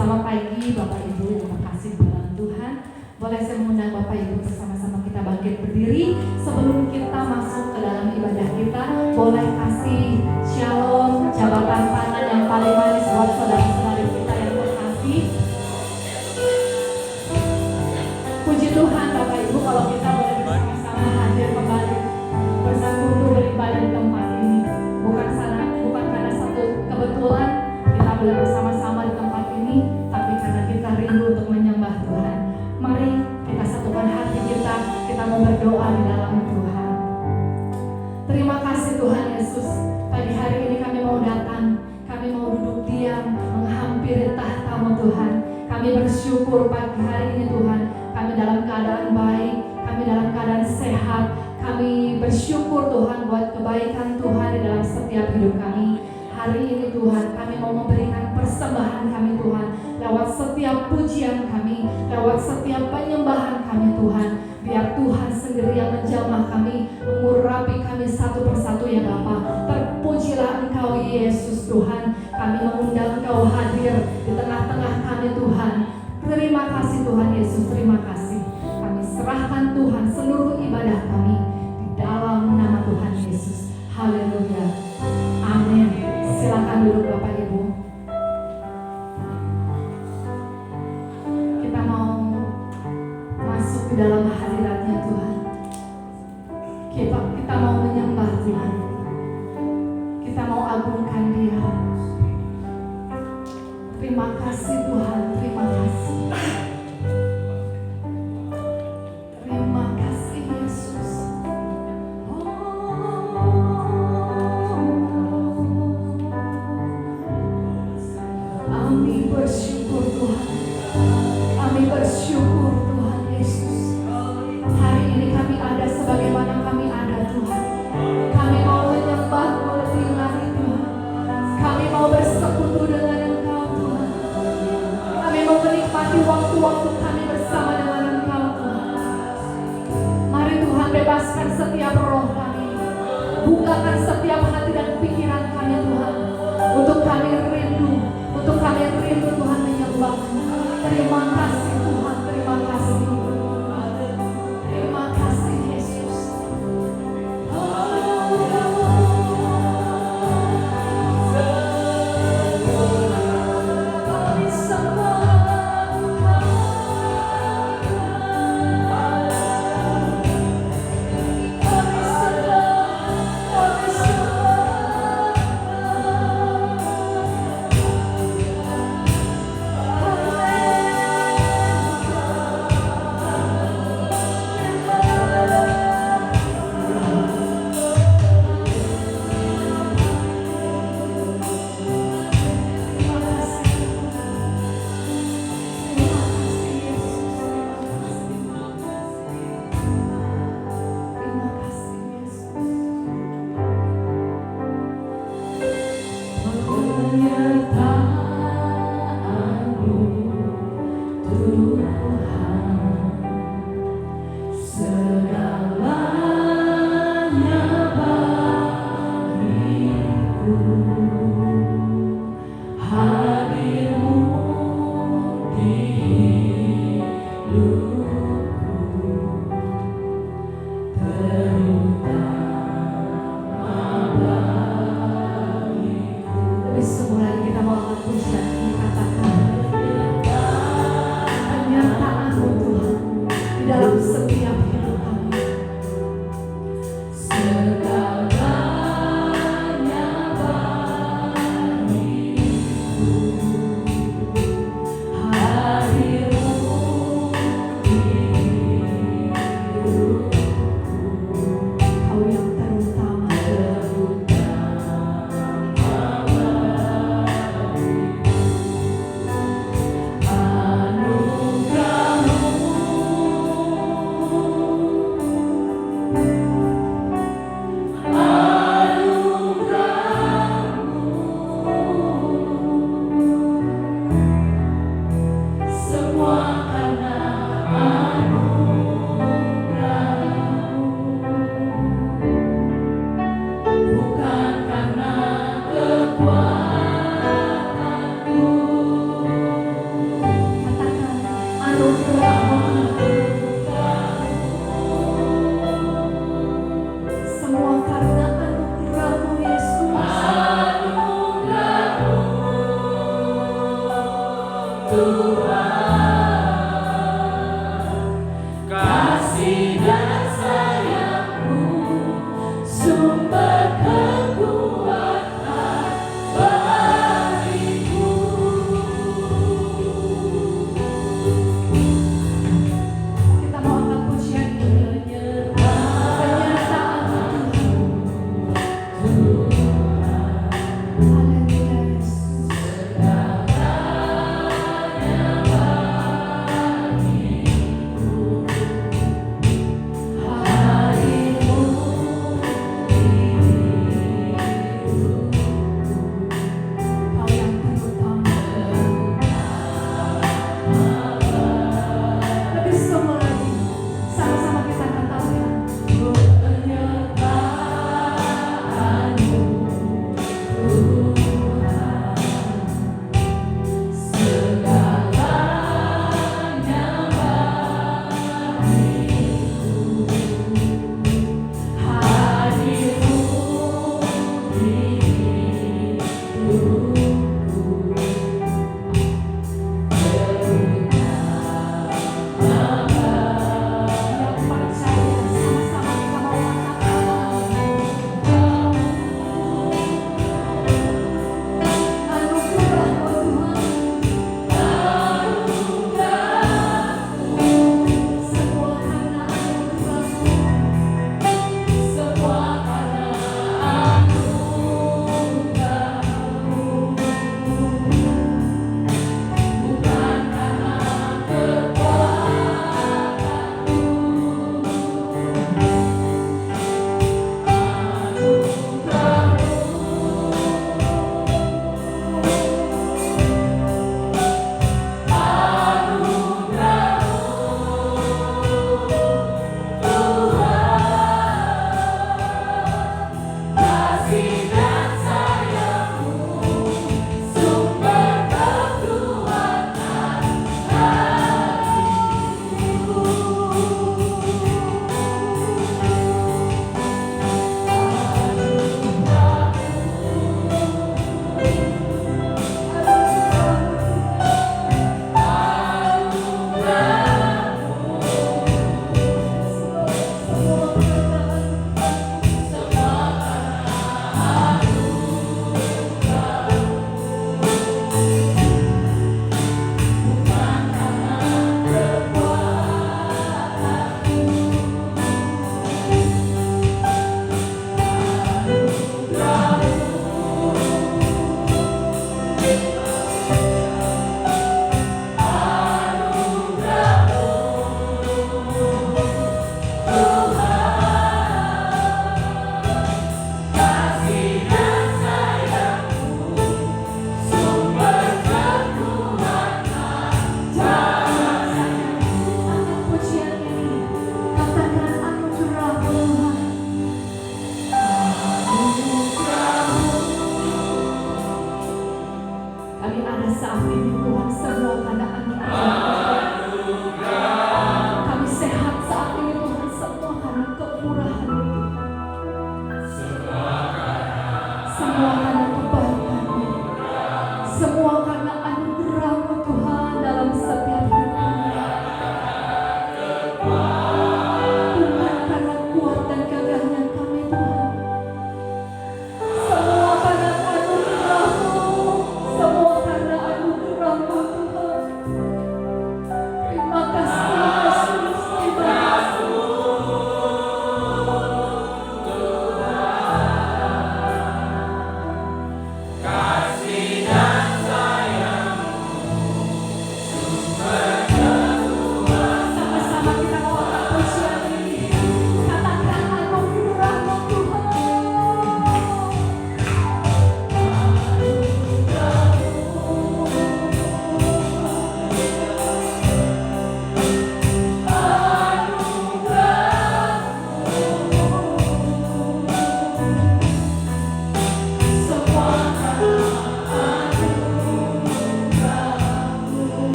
Selamat pagi Bapak Ibu yang terkasih di dalam Tuhan. Boleh saya mengundang Bapak Ibu bersama-sama kita bangkit berdiri. Sebelum kita masuk ke dalam ibadah kita, boleh kasih shalom, jabatan tangan yang paling manis buat saudara-saudari kita yang terkasih. Puji Tuhan Bapak Ibu kalau kita boleh bersama-sama hadir kembali bersekutu beribadah di tempat ini. Bukan karena satu kebetulan kita boleh bersama-sama di tempat ini, tapi karena kita rindu untuk menyembah Tuhan. Mari kita satukan hati kita mau berdoa di dalam Tuhan. Terima kasih Tuhan Yesus, pagi hari ini kami mau datang, kami mau duduk diam, menghampiri tahta-Mu Tuhan. Kami bersyukur pagi hari ini Tuhan, kami dalam keadaan baik, kami dalam keadaan sehat. Kami bersyukur Tuhan buat kebaikan Tuhan di dalam setiap hidup kami. Hari ini Tuhan, kami mau memberikan persembahan kami Tuhan, lewat setiap pujian kami, lewat setiap penyembahan kami Tuhan. Biar Tuhan sendiri yang menjamah kami, mengurapi kami satu persatu ya Bapa. Terpujilah Engkau Yesus Tuhan. Kami mengundang Engkau hadir di tengah-tengah kami Tuhan. Terima kasih Tuhan Yesus, terima kasih. Kami serahkan Tuhan seluruh ibadah kami di dalam nama Tuhan Yesus. Haleluya. Amin. Silakan duduk Bapak Ibu. Kita mau masuk di dalam hadirat-Nya Tuhan. Kita mau menyembah Tuhan. Kita mau agungkan Dia. Terima kasih Tuhan, terima kasih. Terima kasih Yesus. Kami bersyukur Tuhan. Kami bersyukur Tuhan Yesus. Hari ini kami ada sebagaimana kami ada Tuhan. Kami mau menyembah-Mu lebih lagi Tuhan. Kami mau bersekutu dengan Engkau Tuhan. Kami mau menikmati waktu-waktu kami bersama dengan Engkau Tuhan. Mari Tuhan bebaskan setiap roh kami. Bukakan setiap hati dan pikiran kami Tuhan. Untuk kami rindu Tuhan menyembah. Terima kasih Tuhan, terima kasih.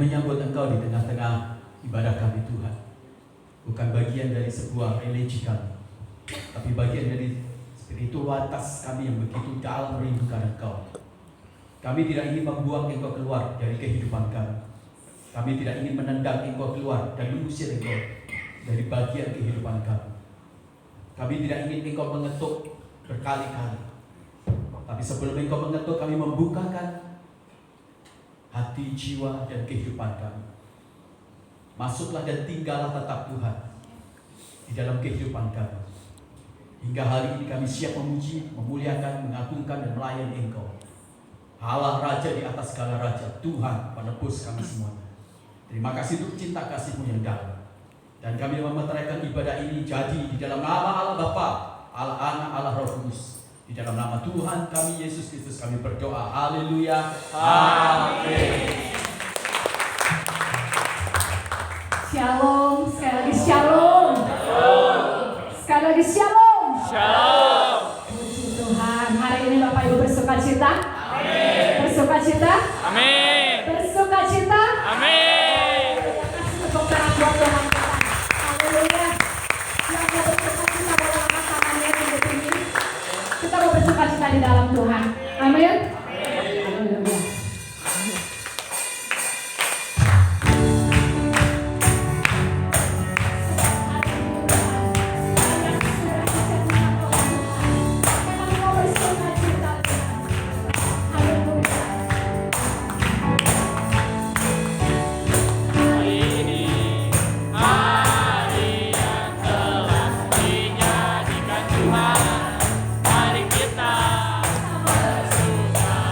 menyambut Engkau di tengah-tengah ibadah kami Tuhan. Bukan bagian dari sebuah religi kami, tapi bagian dari spiritualitas kami yang begitu dalam merindukan Engkau. Kami tidak ingin membuang Engkau keluar dari kehidupan kami. Kami tidak ingin menendang Engkau keluar dan mengusir Engkau dari bagian kehidupan kami. Kami tidak ingin Engkau mengetuk berkali-kali. Tapi sebelum Engkau mengetuk, kami membukakan hati, jiwa, dan kehidupan kami. Masuklah dan tinggallah tetap Tuhan di dalam kehidupan kami. Hingga hari ini kami siap memuji, memuliakan, mengagungkan, dan melayani Engkau. Allah Raja di atas segala raja, Tuhan penebus kami semuanya. Terima kasih untuk cinta kasih-Mu yang dalam. Dan kami memeteraikan ibadah ini jadi di dalam nama Allah Bapa, Allah Anak, Allah Roh Kudus. Di dalam nama Tuhan kami Yesus Kristus kami berdoa. Haleluya. Amin. Shalom, sekali lagi shalom. Sekali lagi shalom. Shalom. Puji Tuhan. Hari ini Bapak Ibu bersukacita. Amin. Bersukacita. Amin. Bersukacita. Amin. Terima kasih untuk terang buat Tuhan kita. Haleluya. Yang mau bersukacita boleh angkat tangannya di sini. Kita mau bersukacita di dalam Tuhan. Amin. Haleluya. Hari yang telah dinyanyikan Tuhan, mari kita bersuka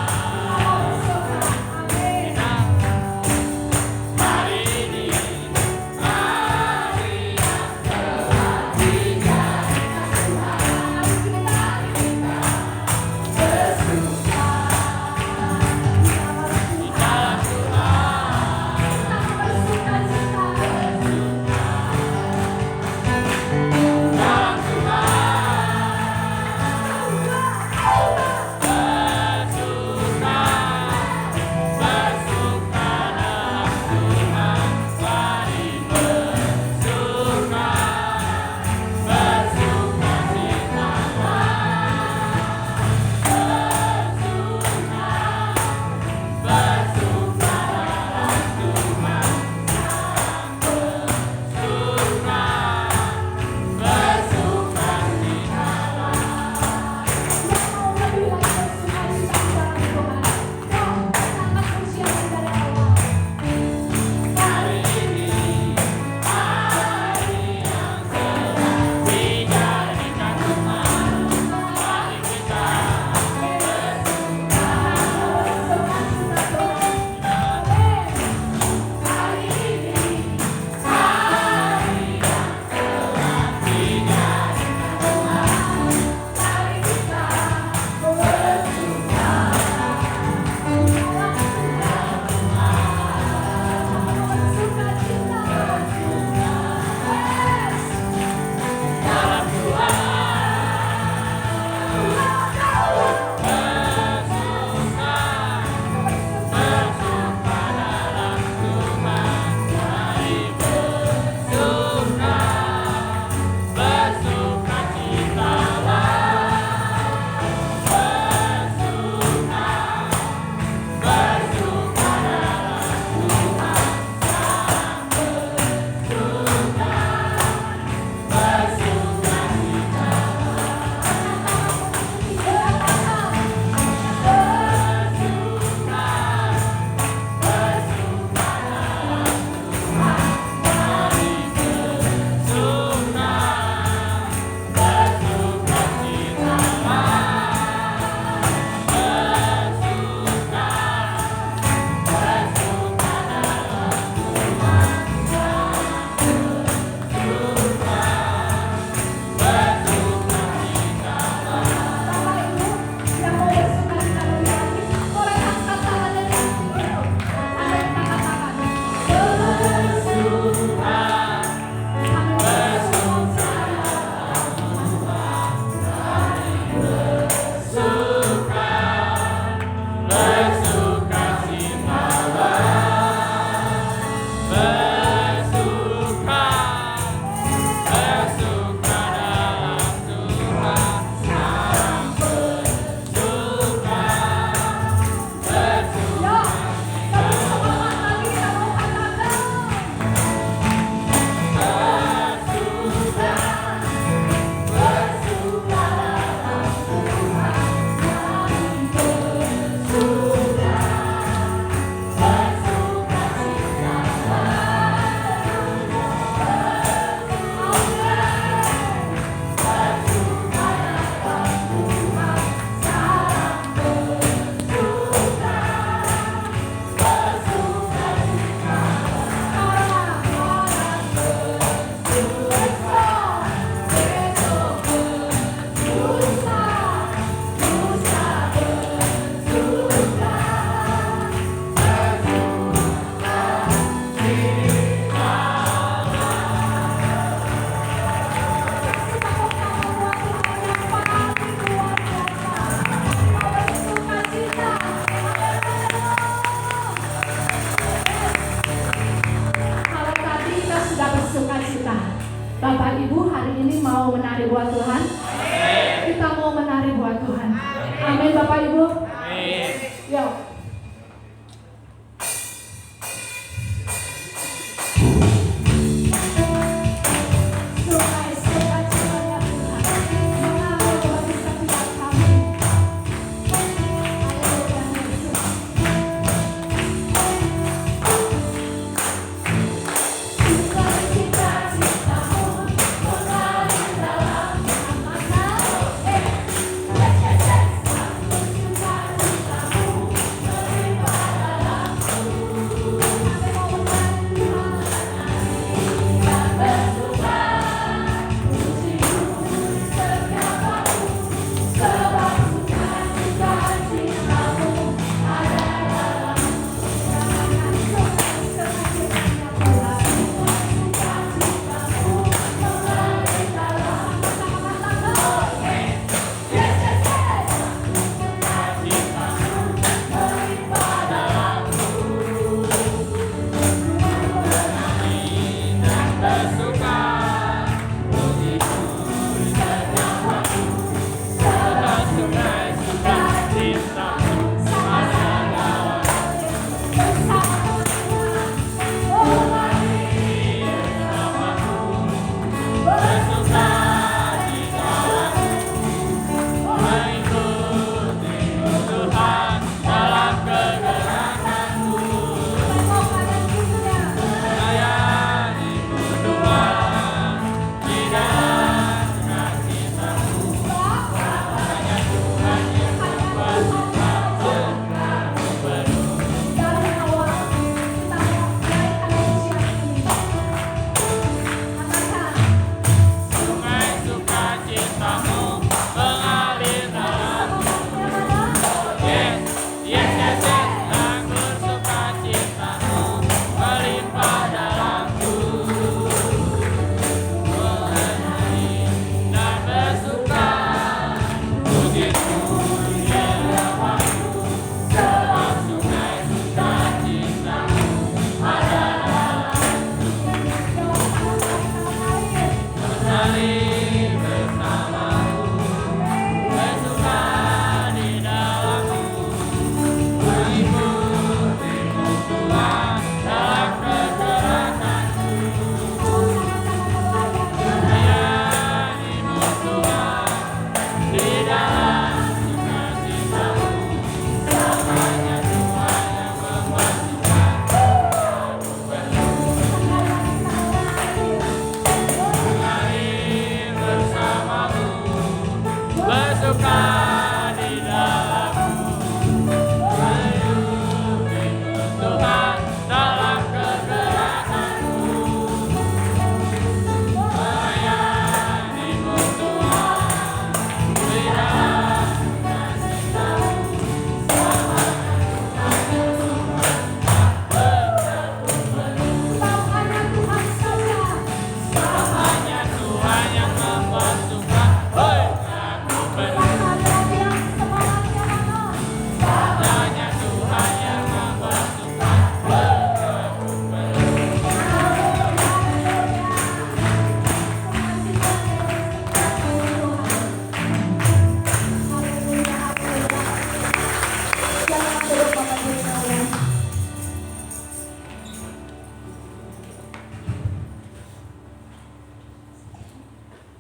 Amin Bapak Ibu. Amin. Ya.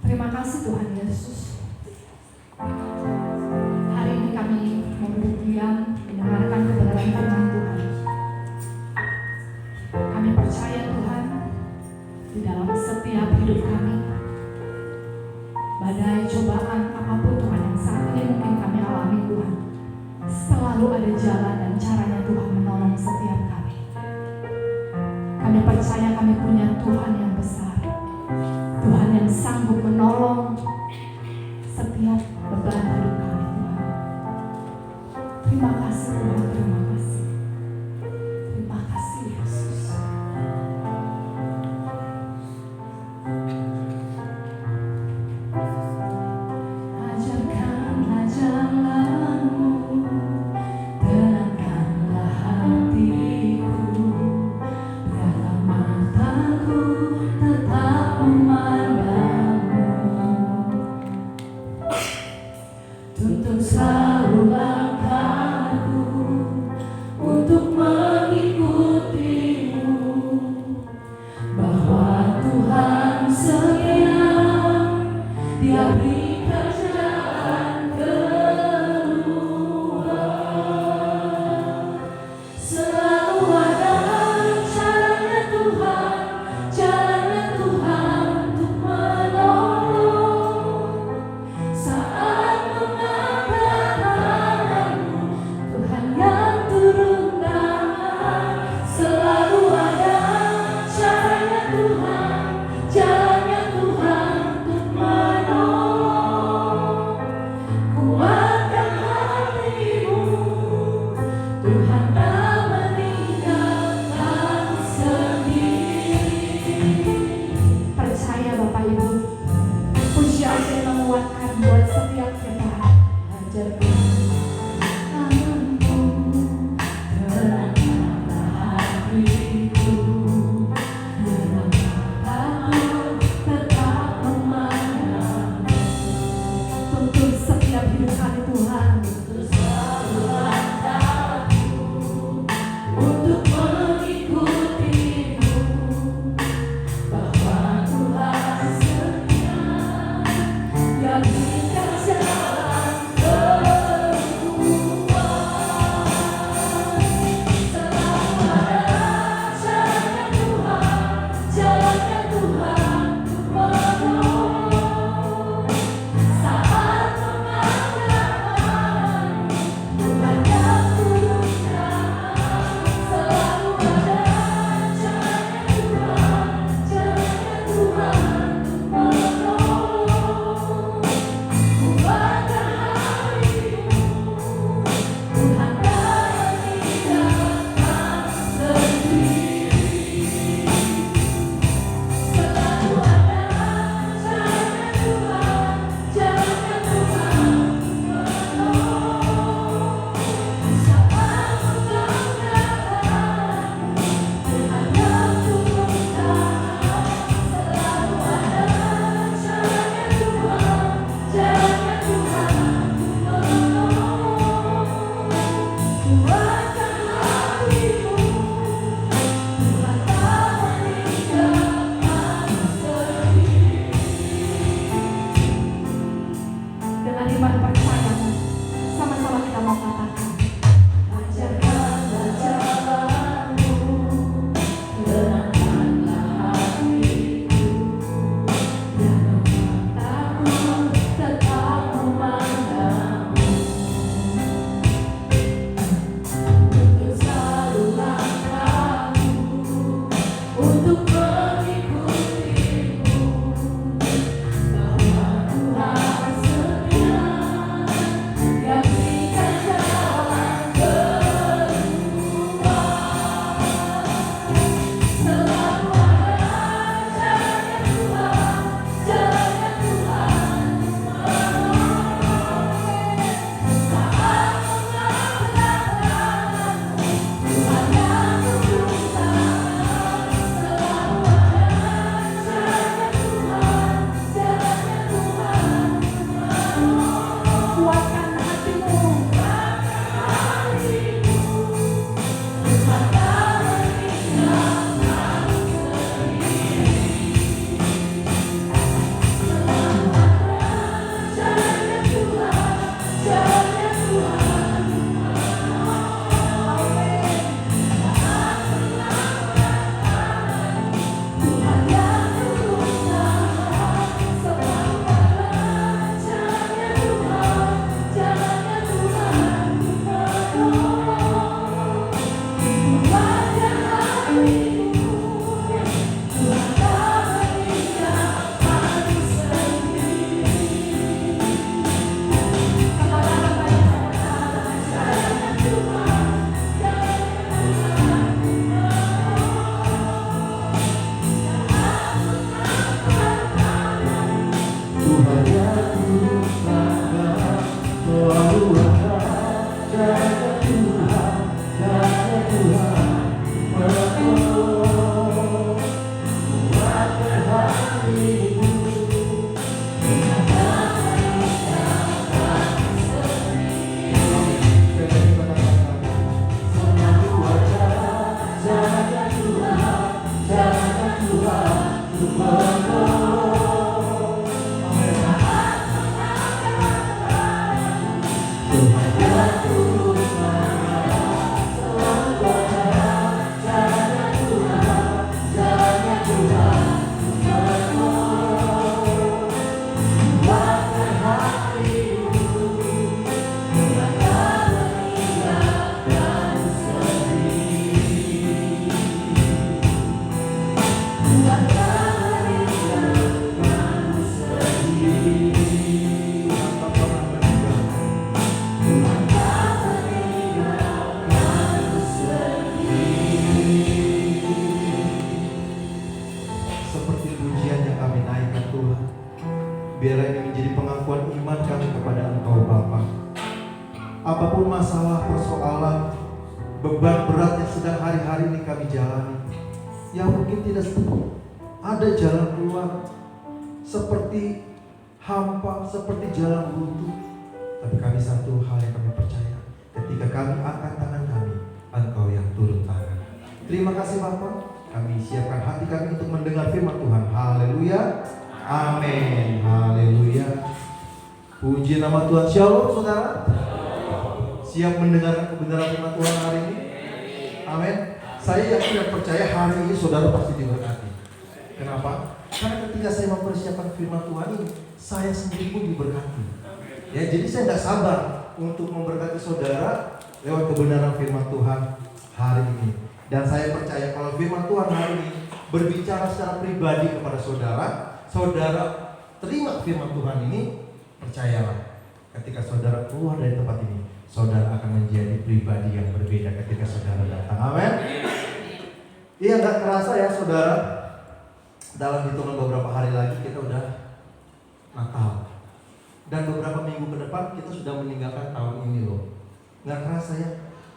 Terima kasih Tuhan Yesus. Hari ini kami mau duduk diam mendengarkan kebenaran firman Tuhan. Kami percaya Tuhan di dalam setiap hidup kami, badai cobaan apapun Tuhan yang saat ini mungkin kami alami Tuhan, selalu ada jalan dan caranya Tuhan menolong setiap kami. Kami percaya kami punya Tuhan yang besar, Tuhan yang sanggup menolong setiap beban hidup kami Tuhan. Terima kasih Tuhan, terima kasih. Terima kasih Yesus. Ajarkanlah jalanmu, tenangkanlah hatiku, biarlah mataku tetap memandangmu. Tuntun selalu apapun masalah, persoalan, beban berat yang sedang hari-hari ini kami jalani, yang mungkin tidak ada jalan keluar, seperti hampa, seperti jalan buntu. Tapi kami satu hal yang kami percaya, ketika kami angkat tangan kami, Engkau yang turun tangan. Terima kasih Bapak. Kami siapkan hati kami untuk mendengar firman Tuhan. Haleluya. Amin. Haleluya. Puji nama Tuhan. Shalom saudara. Siap mendengarkan kebenaran firman Tuhan hari ini? Amin. Saya yakin dan percaya hari ini saudara pasti diberkati. Kenapa? Karena ketika saya mempersiapkan firman Tuhan ini, saya sendiri pun diberkati. Ya, jadi saya tidak sabar untuk memberkati saudara lewat kebenaran firman Tuhan hari ini. Dan saya percaya kalau firman Tuhan hari ini berbicara secara pribadi kepada saudara, saudara terima firman Tuhan ini, percayalah, ketika saudara keluar dari tempat ini, saudara akan menjadi pribadi yang berbeda ketika saudara datang. Amin. Iya, nggak kerasa ya saudara, dalam hitungan beberapa hari lagi kita udah Natal. Dan beberapa minggu ke depan kita sudah meninggalkan tahun ini loh. Nggak kerasa ya.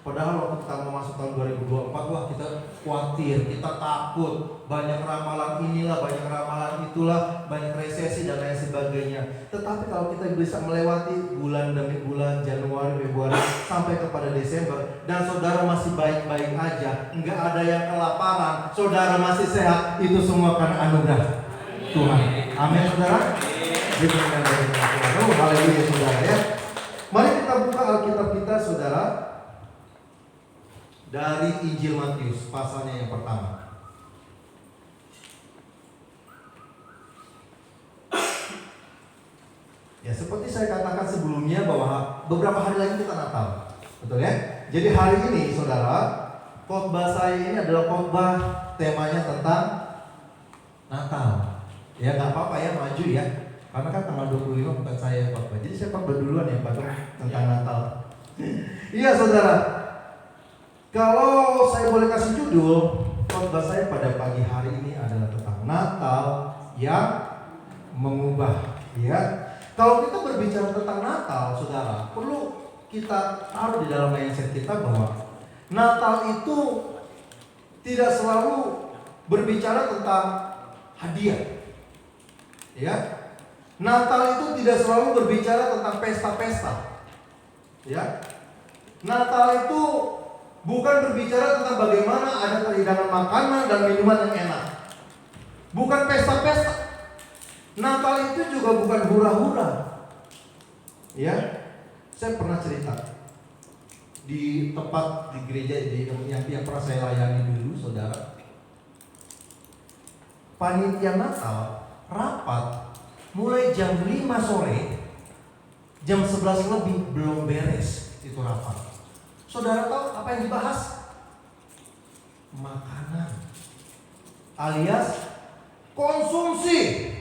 Padahal waktu kita mau masuk tahun 2024, wah kita khawatir, kita takut. Banyak ramalan inilah, banyak ramalan itulah, banyak resesi dan lain sebagainya. Tetapi kalau kita bisa melewati bulan demi bulan, Januari, Februari, sampai kepada Desember, dan saudara masih baik-baik aja, nggak ada yang kelaparan, saudara masih sehat, itu semua karena anugerah Tuhan. Amin saudara. Diberikan dari Tuhan. Oh, haleluya saudara ya. Mari kita buka Alkitab kita saudara, dari Injil Matius pasalnya yang pertama. Ya, seperti saya katakan sebelumnya bahwa beberapa hari lagi kita Natal. Betul ya? Jadi hari ini saudara, khotbah saya ini adalah khotbah temanya tentang Natal. Ya nggak apa-apa ya, maju ya. Karena kan tanggal 25 bukan saya yang khotbah. Jadi saya khotbah duluan ya Pak tentang Natal. Iya saudara. Kalau saya boleh kasih judul khotbah saya pada pagi hari ini adalah tentang Natal yang mengubah. Ya, kalau kita berbicara tentang Natal, saudara, perlu kita taruh di dalam mindset kita bahwa Natal itu tidak selalu berbicara tentang hadiah. Ya, Natal itu tidak selalu berbicara tentang pesta-pesta. Ya, Natal itu bukan berbicara tentang bagaimana ada hidangan makanan dan minuman yang enak. Bukan pesta-pesta. Natal itu juga bukan hura-hura. Ya, saya pernah cerita di tempat di gereja yang pernah saya layani dulu, saudara. Panitia Natal rapat mulai jam 5 sore, jam 11 lebih belum beres itu rapat. Saudara tahu apa yang dibahas? Makanan, alias konsumsi.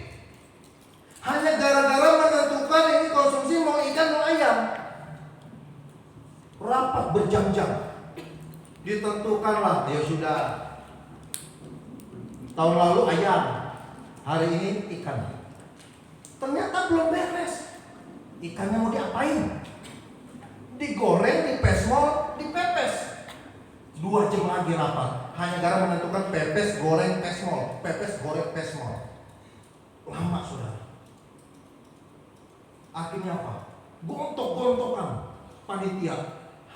Hanya gara-gara menentukan ini konsumsi mau ikan mau ayam. Rapat berjam-jam. Ditentukanlah, ya sudah. Tahun lalu ayam, hari ini ikan. Ternyata belum beres. Ikannya mau diapain? Digoreng, dipesmol, dipepes. 2 jam lagi rapat. Hanya gara menentukan pepes, goreng, pesmol. Pepes, goreng, pesmol. Lama sudah. Akhirnya apa? Gontok-gontokan panitia.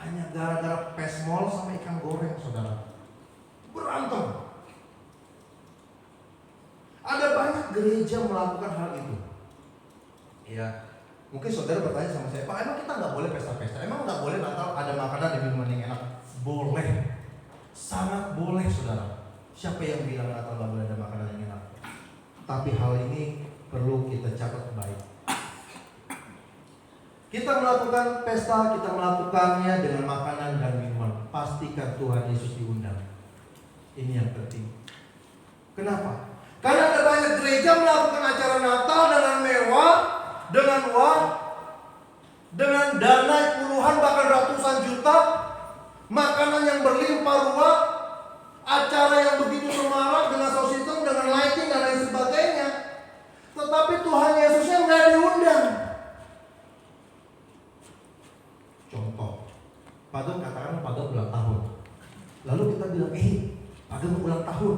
Hanya gara-gara pesmol sama ikan goreng, saudara. Berantem. Ada banyak gereja melakukan hal itu. Ya, mungkin saudara bertanya sama saya, Pak, emang kita nggak boleh pesta-pesta? Emang nggak boleh Natal ada makanan dan minuman yang enak? Boleh, sangat boleh saudara. Siapa yang bilang Natal nggak boleh ada makanan yang enak? Tapi hal ini perlu kita catat baik. Kita melakukan pesta, kita melakukannya dengan makanan dan minuman. Pastikan Tuhan Yesus diundang. Ini yang penting. Kenapa? Karena ada banyak gereja melakukan acara Natal dengan mewah, dengan uang, dengan dana puluhan bahkan ratusan juta, makanan yang berlimpah ruah, acara yang begitu semarak dengan sound system, dengan lighting dan lain sebagainya. Tetapi Tuhan Yesusnya nggak diundang. Contoh, Pagem katakan Pagem ulang tahun. Lalu kita bilang, Pagem ulang tahun.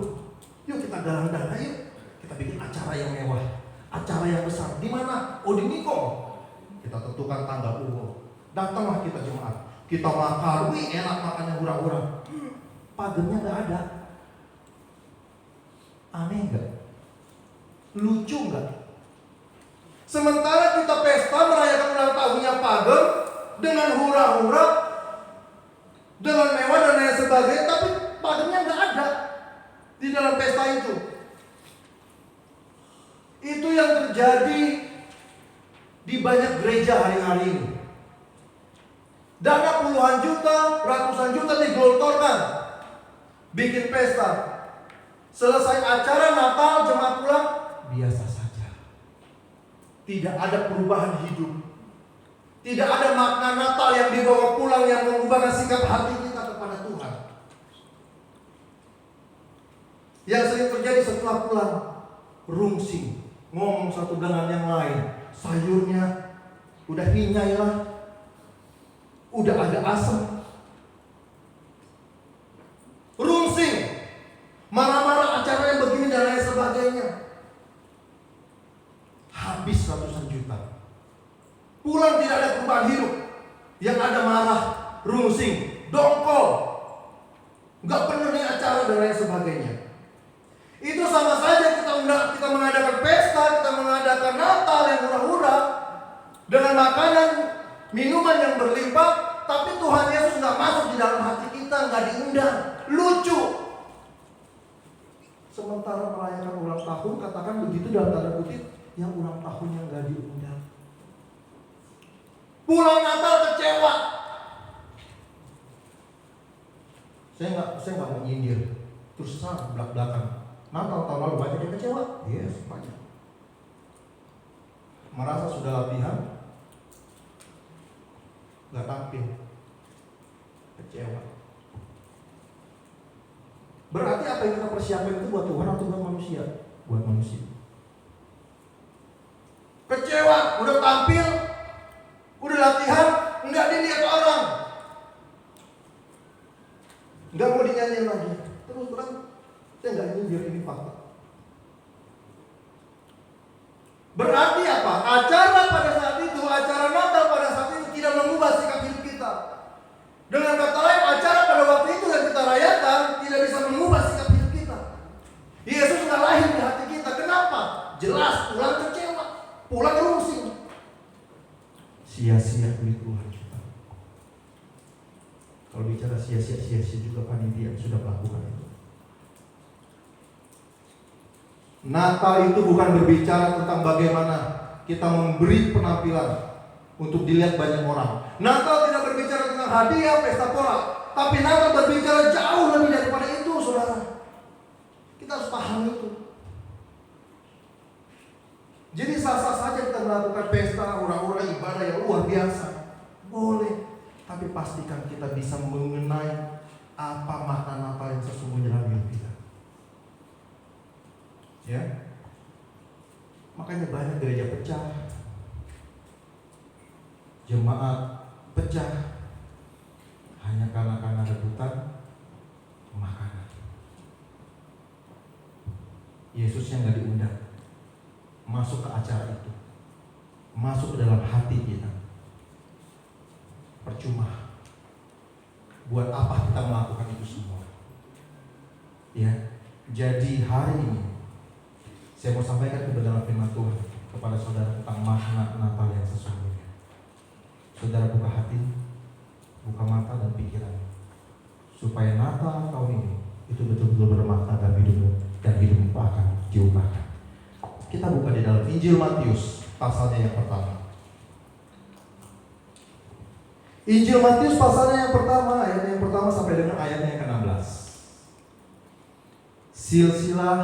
Yuk kita galang dana yuk. Kita bikin acara yang mewah, acara yang besar. Di mana? Oh, di Niko. Kita tentukan tanggal umum. Datanglah kita jemaat. Kita makan, enak makannya hura-hura. Pagemnya nggak ada. Aneh nggak? Lucu nggak? Sementara kita pesta merayakan ulang tahunnya Pagem dengan hura-hura, dengan mewah dan lain sebagainya, tapi Pagemnya nggak ada di dalam pesta itu. Itu yang terjadi di banyak gereja hari-hari ini. Dana puluhan juta, ratusan juta digelontorkan, bikin pesta. Selesai acara Natal, jemaat pulang, biasa saja. Tidak ada perubahan hidup. Tidak ada makna Natal yang dibawa pulang yang mengubah sikap hati kita kepada Tuhan. Yang sering terjadi setelah pulang, rungsing, ngomong satu dengan yang lain. Sayurnya udah hinyai lah, udah ada asam. Rungsing, marah-marah acara yang begini dan lain sebagainya. Habis ratusan juta. Pulang tidak ada perubahan hidup. Yang ada marah, rungsing, dongkol, nggak benar nih acara dan lain sebagainya. Itu sama saja kita mengadakan pesta, kita mengadakan Natal yang hura-hura dengan makanan, minuman yang berlimpah, tapi Tuhan Yesus nggak masuk di dalam hati kita, nggak diundang. Lucu. Sementara merayakan ulang tahun, katakan begitu dalam tanda kutip, yang ulang tahun yang nggak diundang. Pulang Natal kecewa. Saya nggak mau nyindir. Terus terang belak-belakan. Natal tahun lalu banyak yang kecewa. Yes, banyak. Merasa sudah latihan, nggak tampil, kecewa. Berarti apa yang kita persiapkan itu buat Tuhan atau buat manusia? Buat manusia. Kecewa, udah tampil, udah latihan, nggak dilihat orang, nggak mau dinyanyiin lagi. Terus terang, saya nggak nyindir, ini fakta. Berarti apa? Acara pada saat itu, acara Natal pada saat itu tidak mengubah sikap hidup kita. Dengan kata lain, acara pada waktu itu yang kita rayakan tidak bisa mengubah sikap hidup kita. Yesus nggak lahir di hati kita. Kenapa? Jelas pulang kecewa, pulang rungsing. Sia-sia duit Tuhan kita. Kalau bicara sia-sia juga panitia yang sudah melakukan itu. Natal itu bukan berbicara tentang bagaimana kita memberi penampilan untuk dilihat banyak orang. Natal tidak berbicara tentang hadiah, pesta pora, tapi Natal berbicara jauh lebih daripada itu, saudara. Kita harus paham itu. Jadi sah-sah saja kita melakukan pesta, hura-hura, ibadah yang luar biasa, boleh. Tapi pastikan kita bisa mengenai apa makna Natal yang sesungguhnya dalam hidup kita. Ya, makanya banyak gereja pecah, jemaat pecah, hanya karena rebutan makanan. Yesus yang nggak diundang masuk ke acara itu, masuk ke dalam hati kita. Percuma. Buat apa kita melakukan itu semua? Ya, jadi hari ini saya mau sampaikan kebenaran firman Tuhan kepada saudara tentang makna Natal yang sesungguhnya. Saudara buka hati, buka mata dan pikiran, supaya Natal tahun ini itu betul-betul bermakna dalam hidupmu dan hidupmu akan diubahkan. Kita buka di dalam Injil Matius pasalnya yang pertama. Injil Matius pasalnya yang pertama, ayat yang pertama sampai dengan ayatnya yang ke-16. Silsilah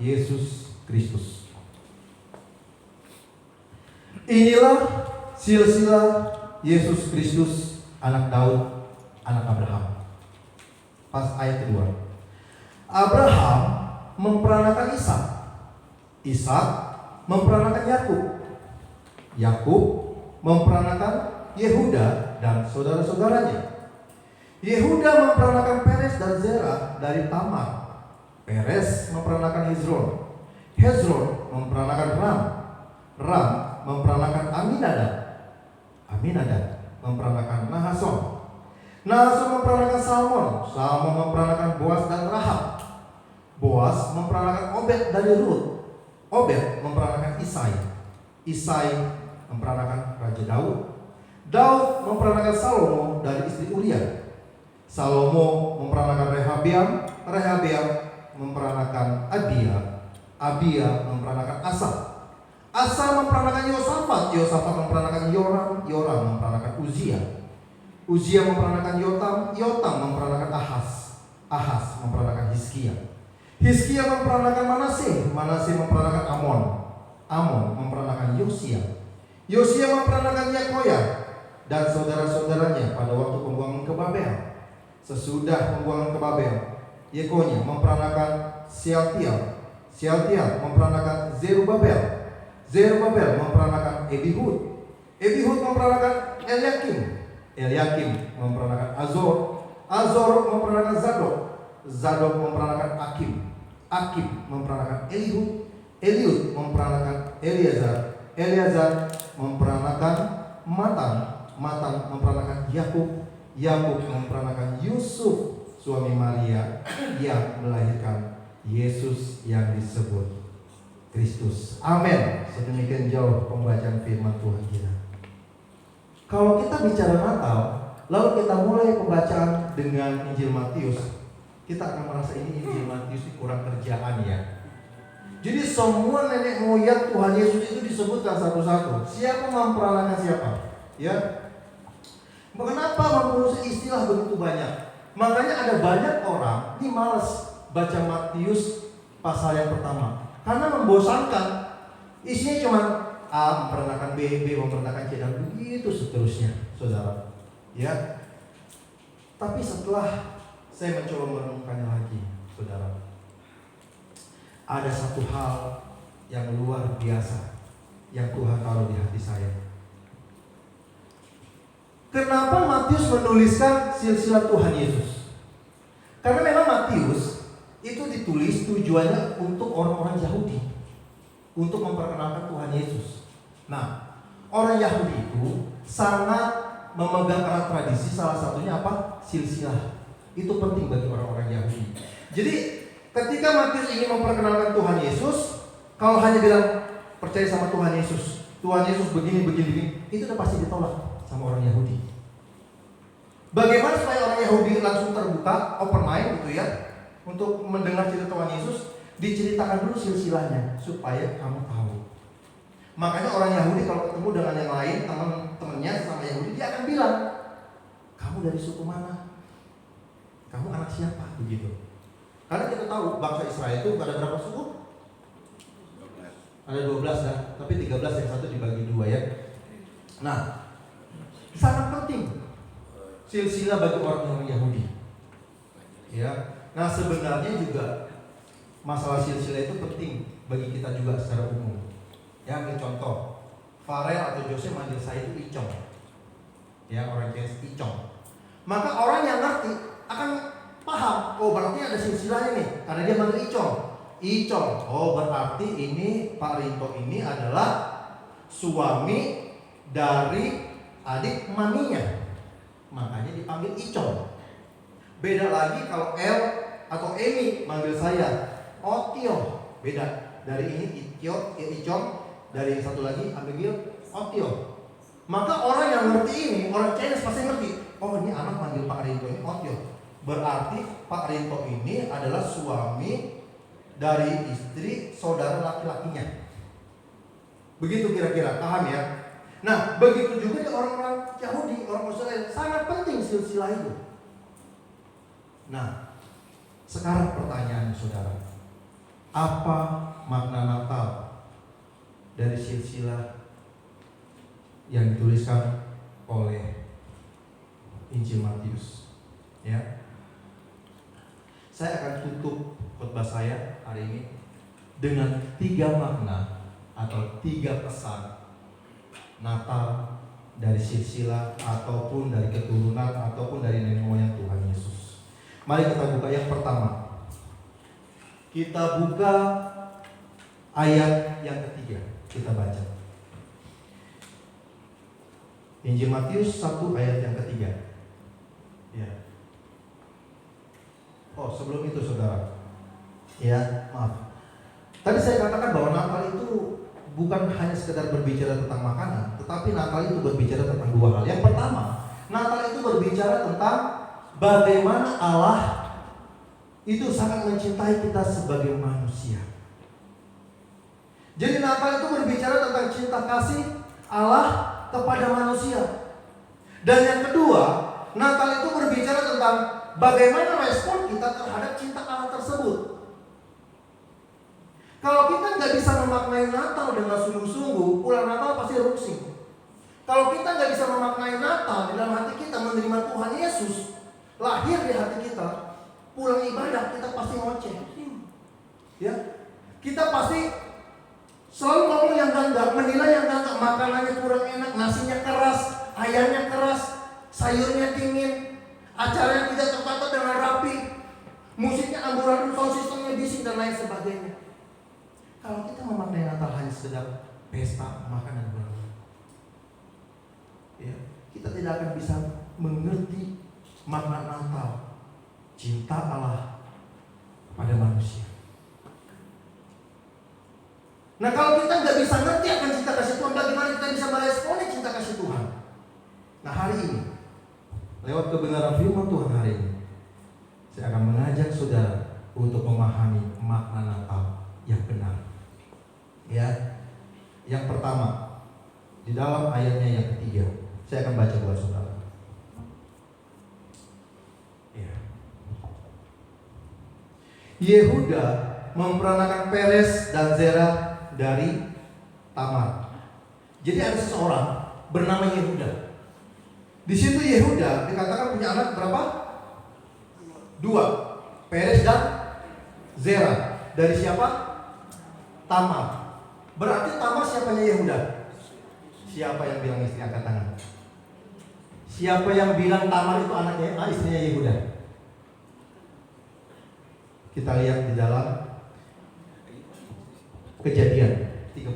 Yesus Kristus. Inilah silsilah Yesus Kristus, anak Daud, anak Abraham. Pas ayat kedua. Abraham memperanakan Ishak. Ishak memperanakan Yakub. Yakub memperanakan Yehuda dan saudara-saudaranya. Yehuda memperanakan Peres dan Zerah dari Tamar. Peres memperanakan Hezron. Hezron memperanakan Ram. Ram memperanakan Aminadab. Aminadab memperanakan Nahason. Nahason memperanakan Salmon. Salmon memperanakan Boas dan Rahab. Boas memperanakan Obed dari Rut. Obed memperanakan Isai. Isai memperanakan Raja Daud. Daud memperanakan Salomo dari istri Uria. Salomo memperanakan Rehabeam. Rehabeam memperanakan Abia. Abia memperanakan Asa. Asa memperanakan Yosafat. Yosafat memperanakan Yoram. Yoram memperanakan Uzia. Uzia memperanakan Yotam. Yotam memperanakan Ahaz. Ahaz memperanakan Hizkia. Hizkia memperanakan Manaseh. Manaseh memperanakan Amon. Amon memperanakan Yosia. Yosia memperanakan Yekoya dan saudara-saudaranya pada waktu pembuangan ke Babel. Sesudah pembuangan ke Babel, Yekonya memperanakan Sealtiel. Sealtiel memperanakan Zerubabel. Zerubabel memperanakan Ebihud. Ebihud memperanakan Eliakim. Eliakim memperanakan Azor. Azor memperanakan Zadok. Zadok memperanakan Akim. Akim memperanakan Eliud. Eliud memperanakan Eleazar. Eleazar memperanakan Matan. Matan memperanakan Yakub. Yakub memperanakan Yusuf, suami Maria yang melahirkan Yesus yang disebut Kristus. Amin. Sedemikian jauh pembacaan firman Tuhan kita. Kalau kita bicara Natal, lalu kita mulai pembacaan dengan Injil Matius, kita akan merasa ini Injil Matius kurang kerjaan ya. Jadi semua nenek moyang Tuhan Yesus itu disebutkan satu-satu. Siapa memperanakan siapa? Ya. Kenapa mempunyai istilah begitu banyak? Makanya ada banyak orang ini malas baca Matius pasal yang pertama karena membosankan. Isinya cuma A memperanakan B, B memperanakan C dan begitu seterusnya, saudara. Ya. Tapi setelah saya mencoba merenungkannya lagi, saudara, ada satu hal yang luar biasa yang Tuhan taruh di hati saya. Kenapa Matius menuliskan silsilah Tuhan Yesus? Karena memang Matius itu ditulis tujuannya untuk orang-orang Yahudi, untuk memperkenalkan Tuhan Yesus. Nah, orang Yahudi itu sangat memegang erat tradisi, salah satunya apa? Silsilah. Itu penting bagi orang-orang Yahudi. Jadi ketika Matius ingin memperkenalkan Tuhan Yesus, kalau hanya bilang percaya sama Tuhan Yesus, Tuhan Yesus begini, itu udah pasti ditolak sama orang Yahudi. Bagaimana supaya orang Yahudi langsung terbuka, open mind gitu ya, untuk mendengar cerita Tuhan Yesus? Diceritakan dulu silsilahnya supaya kamu tahu. Makanya orang Yahudi kalau ketemu dengan yang lain, teman-temannya sama Yahudi, dia akan bilang, kamu dari suku mana? Kamu anak siapa? Begitu. Karena kita tahu bangsa Israel itu ada berapa suku? Ada 12 ya, tapi 13 yang satu dibagi 2 ya. Nah, sangat penting silsilah bagi orang Yahudi. Ya. Nah, sebenarnya juga masalah silsilah itu penting bagi kita juga secara umum. Ya, ambil contoh, Farel atau Jose manggil saya itu Icong. Ya, orang Chinese Icong. Maka orang yang ngerti akan paham, oh berarti ada silsilahnya nih, karena dia manggil Icong. Icong, oh berarti ini Pak Rinto ini adalah suami dari adik maminya. Makanya dipanggil Icong. Beda lagi kalau El atau Emi manggil saya Otio. Beda. Dari ini Icong, dari yang satu lagi ambil Otio. Maka orang yang ngerti ini, orang Chinese pasti ngerti. Oh ini anak manggil Pak Rinto ini Otio. Berarti Pak Rinto ini adalah suami dari istri saudara laki-lakinya. Begitu kira-kira, paham ya? Nah, begitu juga di orang-orang Yahudi, orang Israel, sangat penting silsilah itu. Nah, sekarang pertanyaannya saudara, apa makna Natal dari silsilah yang dituliskan oleh Injil Matius? Ya, saya akan tutup khotbah saya hari ini dengan 3 makna atau 3 pesan Natal dari silsilah ataupun dari keturunan ataupun dari nenek moyang Tuhan Mari kita buka yang pertama. Kita buka ayat yang ketiga. Kita baca. Injil Matius 1 ayat yang ketiga. Ya. Oh, sebelum itu saudara. Ya, maaf. Tadi saya katakan bahwa Natal itu bukan hanya sekedar berbicara tentang makanan, tetapi Natal itu berbicara tentang dua hal. Yang pertama, Natal itu berbicara tentang bagaimana Allah itu sangat mencintai kita sebagai manusia. Jadi Natal itu berbicara tentang cinta kasih Allah kepada manusia. Dan yang kedua, Natal itu berbicara tentang bagaimana respon kita terhadap cinta Allah tersebut. Kalau kita nggak bisa memaknai Natal dengan sungguh-sungguh, pulang Natal pasti rusing. Kalau kita nggak bisa memaknai Natal di dalam hati kita, menerima Tuhan Yesus lahir di hati kita, pulang ibadah kita pasti ngoceh. Ya, kita pasti selalu ngomong yang enggak, menilai yang enggak, makanannya kurang enak, nasinya keras, ayamnya keras, sayurnya dingin, acaranya tidak tertata dengan rapi, musiknya amburadul, sound systemnya bising dan lain sebagainya. Kalau kita memaknai Natal hanya sekedar pesta makan dan minum, ya, kita tidak akan bisa mengerti makna Natal, cinta Allah pada manusia. Nah, kalau kita nggak bisa ngerti akan cinta kasih Tuhan, bagaimana kita bisa meresponi cinta kasih Tuhan? Nah, hari ini lewat kebenaran firman Tuhan hari ini, saya akan mengajak saudara untuk memahami makna Natal yang benar. Ya, yang pertama di dalam ayatnya yang ketiga, saya akan baca buat saudara. Ya. Yehuda memperanakan Peres dan Zerah dari Tamar. Jadi ada seseorang bernama Yehuda. Di situ Yehuda dikatakan punya anak berapa? 2, Peres dan Zerah. Dari siapa? Tamar. Berarti Tamar siapanya Yehuda? Siapa yang bilang istri angkat tangan? Siapa yang bilang Tamar itu anaknya, istrinya Yehuda? Kita lihat di dalam Kejadian 38.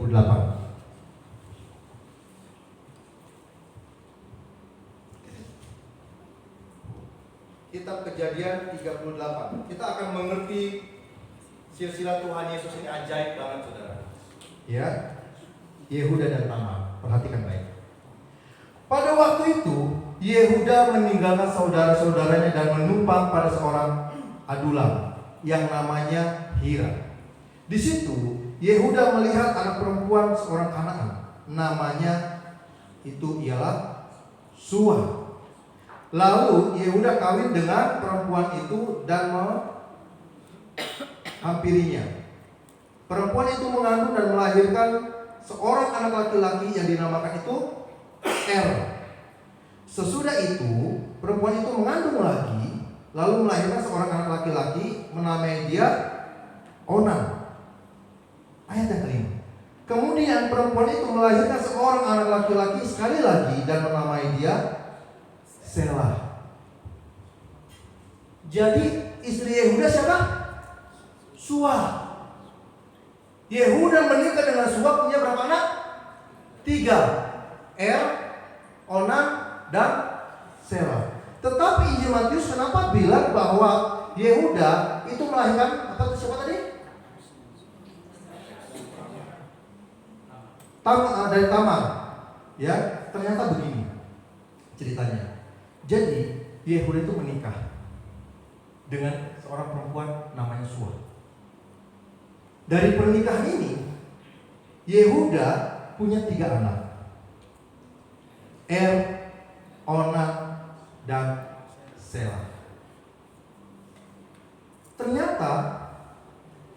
Kitab Kejadian 38. Kita akan mengerti silsilah Tuhan Yesus ini ajaib banget, saudara. Ya, Yehuda dan Tamar. Perhatikan baik. Pada waktu itu, Yehuda meninggalkan saudara-saudaranya dan menumpang pada seorang adulam yang namanya Hira. Di situ, Yehuda melihat anak perempuan seorang Kanaan. Namanya itu ialah Sua. Lalu Yehuda kawin dengan perempuan itu dan menghampirinya. Perempuan itu mengandung dan melahirkan seorang anak laki-laki yang dinamakan itu Sesudah itu, perempuan itu mengandung lagi, lalu melahirkan seorang anak laki-laki, menamai dia Onan. Ayat yang kelima. Kemudian perempuan itu melahirkan seorang anak laki-laki sekali lagi dan menamai dia Selah. Jadi istri Yehuda siapa? Sua. Yehuda menikah dengan Sua, punya berapa anak? 3. Onan dan Selah. Tetapi Injil Matius kenapa bilang bahwa Yehuda itu melahirkan siapa tadi? Dari Tamar. Ya, ternyata begini ceritanya. Jadi Yehuda itu menikah dengan seorang perempuan namanya Sua. Dari pernikahan ini, Yehuda punya 3 anak. Onan dan Selah. Ternyata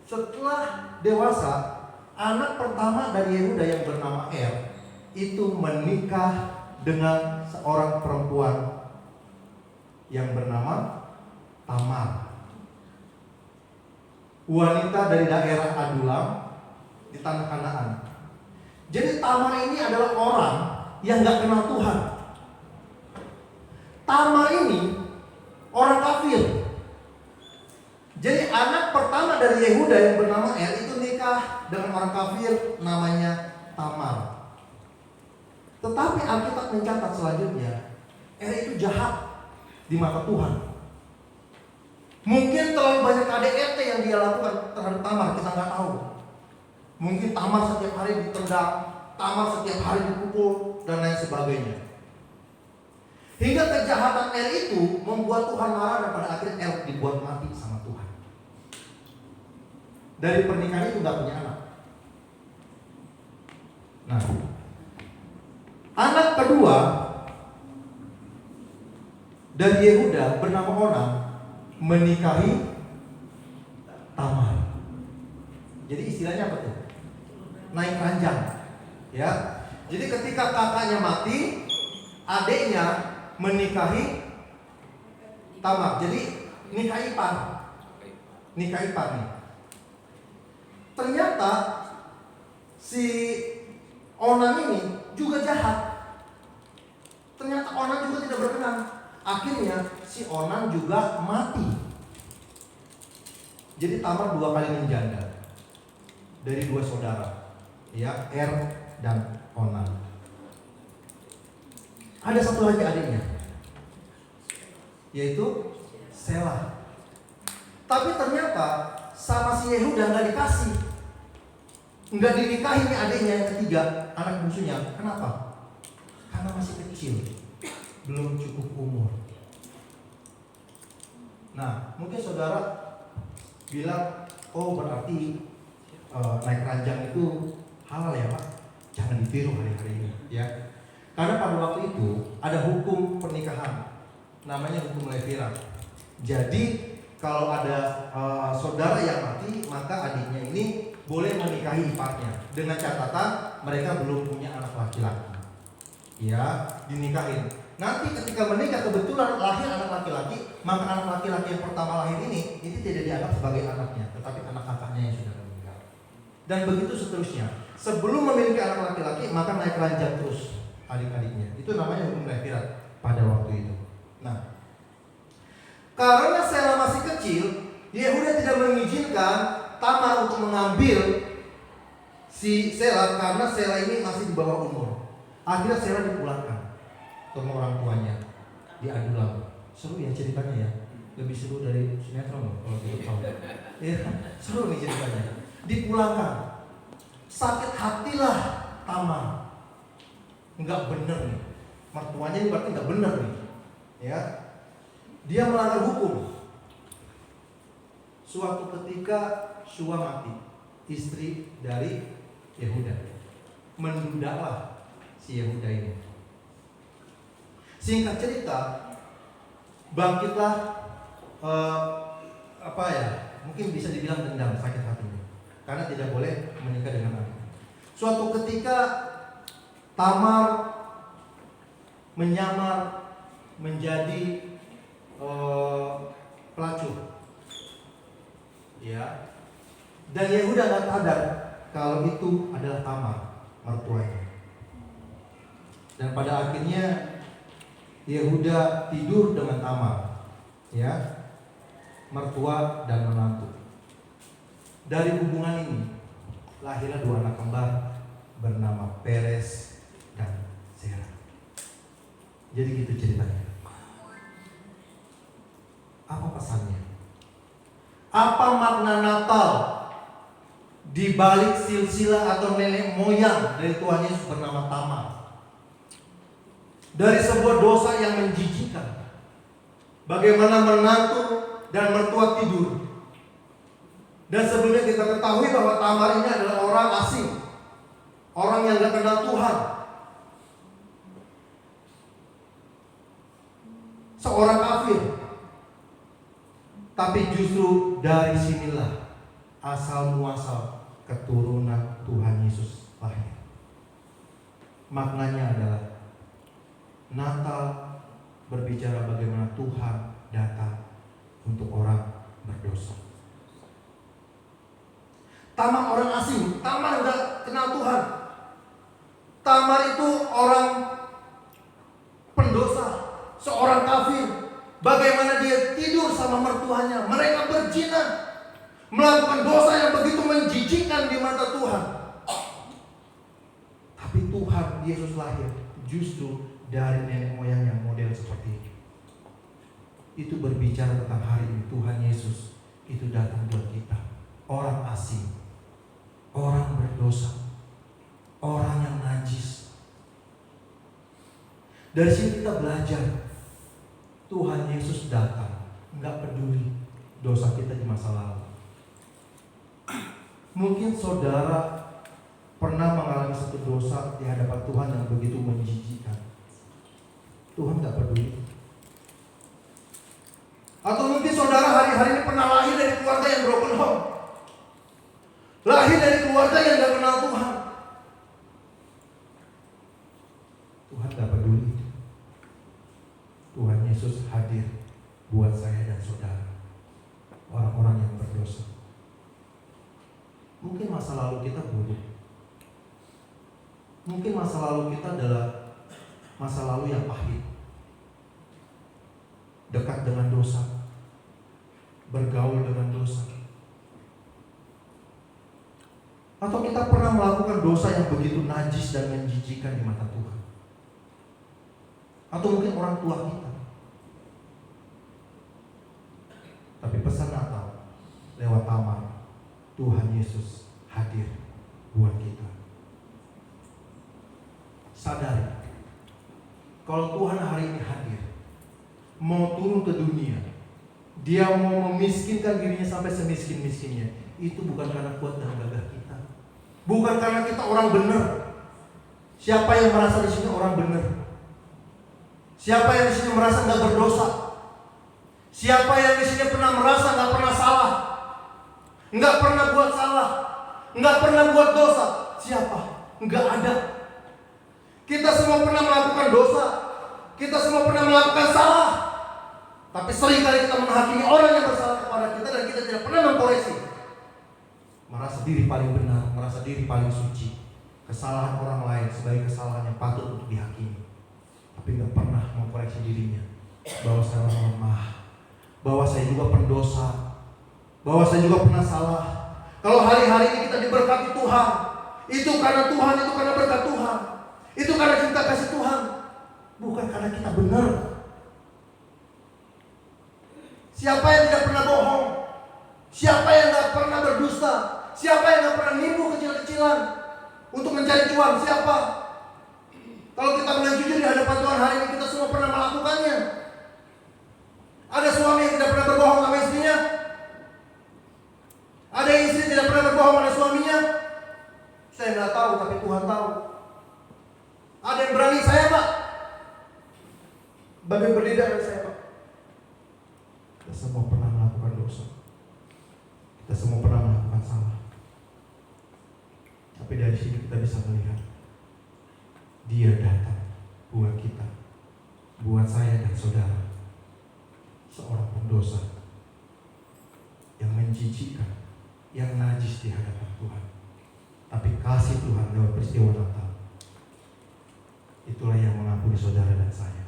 setelah dewasa, anak pertama dari Yehuda yang bernama itu menikah dengan seorang perempuan yang bernama Tamar. Wanita dari daerah Adulam di tanah Kanaan. Jadi Tamar ini adalah orang yang gak kenal Tuhan. Tamar ini orang kafir. dari Yehuda yang bernama itu nikah dengan orang kafir namanya Tamar. Tetapi Alkitab mencatat selanjutnya, itu jahat di mata Tuhan. Mungkin terlalu banyak KDRT yang dia lakukan terhadap Tamar, kita nggak tahu. Mungkin Tamar setiap hari ditendang, Tamar setiap hari dipukul, dan lain sebagainya. Hingga kejahatan itu membuat Tuhan marah dan pada akhirnya dibuat mati sama Tuhan. Dari pernikahan itu nggak punya anak. Nah, anak kedua dari Yehuda bernama Onam menikahi Tamar. Jadi istilahnya apa tuh? Naik ranjang, ya. Jadi ketika kakaknya mati, adiknya menikahi Tamar. Jadi nikah ipar nih. Ternyata si Onam ini juga jahat. Ternyata Onam juga tidak berkenan. Akhirnya si Onam juga mati. Jadi Tamar 2 kali menjanda dari 2 saudara, ya, dan Onam. Ada satu lagi adiknya, yaitu Selah. Tapi ternyata sama si Yehuda nggak dikasih, nggak dinikahi nih adiknya yang ketiga, anak bungsunya. Kenapa? Karena masih kecil, belum cukup umur. Nah, mungkin saudara bilang, oh berarti naik ranjang itu halal ya Pak? Jangan ditiru hari-hari ini, ya. Karena pada waktu itu ada hukum pernikahan, namanya hukum Levirat. Jadi kalau ada saudara yang mati, maka adiknya ini boleh menikahi iparnya dengan catatan mereka belum punya anak laki-laki. Ya, dinikahin. Nanti ketika menikah kebetulan lahir anak laki-laki, maka anak laki-laki yang pertama lahir ini tidak dianggap sebagai anaknya, tetapi anak kakaknya yang sudah meninggal. Dan begitu seterusnya. Sebelum memiliki anak laki-laki, maka naik ranjang terus adik-adiknya. Itu namanya hukum Levirat pada waktu itu. Nah, karena Selah masih kecil, Yehuda tidak mengizinkan Tamar untuk mengambil si Selah karena Selah ini masih di bawah umur. Akhirnya Selah dipulangkan ke orang tuanya di Adulam. Seru ya ceritanya ya, lebih seru dari sinetron loh kalau kita tahu. Ya, seru nih ceritanya. Dipulangkan, sakit hatilah Tamar. Enggak bener nih, mertuanya ini berarti enggak bener nih, ya. Dia melanggar hukum. Suatu ketika Shua mati, istri dari Yehuda. Mendudalah si Yehuda ini. Singkat cerita, bangkitlah mungkin bisa dibilang dendam, sakit hatinya, karena tidak boleh menikah dengan anaknya. Suatu ketika Tamar menyamar menjadi pelacur, ya, dan Yehuda nggak sadar kalau itu adalah Tamar mertuanya. Dan pada akhirnya Yehuda tidur dengan Tamar, ya, mertua dan menantu. Dari hubungan ini lahirlah 2 anak kembar bernama Peres dan Zerah. Jadi gitu ceritanya. Apa pesannya? Apa makna Natal di balik silsilah atau nenek moyang dari Tuhan Yesus bernama Tamar? Dari sebuah dosa yang menjijikan, bagaimana menantu dan mertua tidur. Dan sebelumnya kita ketahui bahwa Tamar ini adalah orang asing, orang yang gak kenal Tuhan, seorang kafir. Tapi justru dari sinilah asal muasal keturunan Tuhan Yesus lahir. Maknanya adalah Natal berbicara bagaimana Tuhan datang untuk orang berdosa. Tamar orang asing, Tamar enggak kenal Tuhan. Tamar itu orang pendosa, seorang kafir. Bagaimana dia tidur sama mertuanya, mereka berzina. melakukan dosa yang begitu menjijikkan di mata Tuhan. Tapi Tuhan Yesus lahir justru dari nenek moyang yang model seperti ini. Itu berbicara tentang hari ini Tuhan Yesus itu datang buat kita, orang asing, orang berdosa, orang yang najis. Dari sini kita belajar Tuhan Yesus datang, nggak peduli dosa kita di masa lalu. Mungkin saudara pernah mengalami satu dosa di hadapan Tuhan yang begitu menjijikkan. Tuhan nggak peduli. Atau mungkin saudara hari-hari ini pernah lahir dari keluarga yang broken home, lahir dari keluarga yang nggak kenal Tuhan. Tuhan nggak peduli. Tuhan Yesus hadir buat saya dan saudara, orang-orang yang berdosa. Mungkin masa lalu kita buruk. Mungkin masa lalu kita adalah masa lalu yang pahit. Dekat dengan dosa, bergaul dengan dosa. Atau kita pernah melakukan dosa yang begitu najis dan menjijikkan di mata Tuhan. Atau mungkin orang tua kita. Tapi pesan Natal lewat taman, Tuhan Yesus hadir buat kita. Sadari, kalau Tuhan hari ini hadir, mau turun ke dunia, Dia mau memiskinkan dirinya sampai semiskin-miskinnya, itu bukan karena kuat dan gagah kita, bukan karena kita orang benar. Siapa yang merasa di sini orang benar? Siapa yang di sini merasa nggak berdosa? Siapa yang di sini pernah merasa nggak pernah salah, nggak pernah buat salah, nggak pernah buat dosa? Siapa? Nggak ada. Kita semua pernah melakukan dosa, kita semua pernah melakukan salah. Tapi seringkali kita menghakimi orang yang bersalah kepada kita dan kita tidak pernah mengkoreksi. Merasa diri paling benar, merasa diri paling suci. Kesalahan orang lain sebagai kesalahan yang patut untuk dihakimi. Tapi nggak pernah mengkoreksi dirinya bahwa saya orang lemah, bahwa saya juga pendosa, bahwa saya juga pernah salah. Kalau hari-hari ini kita diberkati Tuhan, itu karena Tuhan, itu karena berkat Tuhan, itu karena cinta kasih Tuhan, bukan karena kita benar. Siapa yang tidak pernah bohong? Siapa yang tidak pernah berdusta? Siapa yang tidak pernah nipu kecil-kecilan untuk mencari cuan? Siapa? Kalau kita boleh jujur di hadapan Tuhan hari ini, kita semua pernah melakukannya. Ada suami yang tidak pernah berbohong sama istrinya? Ada istri yang tidak pernah berbohong pada suaminya? Saya nggak tahu, tapi Tuhan tahu. Ada yang berani? Saya, Pak. Bagai berbeda dengan saya, Pak. Kita semua pernah melakukan dosa. Kita semua pernah melakukan salah. Tapi dari sini kita bisa melihat Dia datang buat kita, buat saya dan saudara, seorang pendosa yang menjijikkan, yang najis di hadapan Tuhan. Tapi kasih Tuhan lewat peristiwa Natal, itulah yang mengampuni saudara dan saya,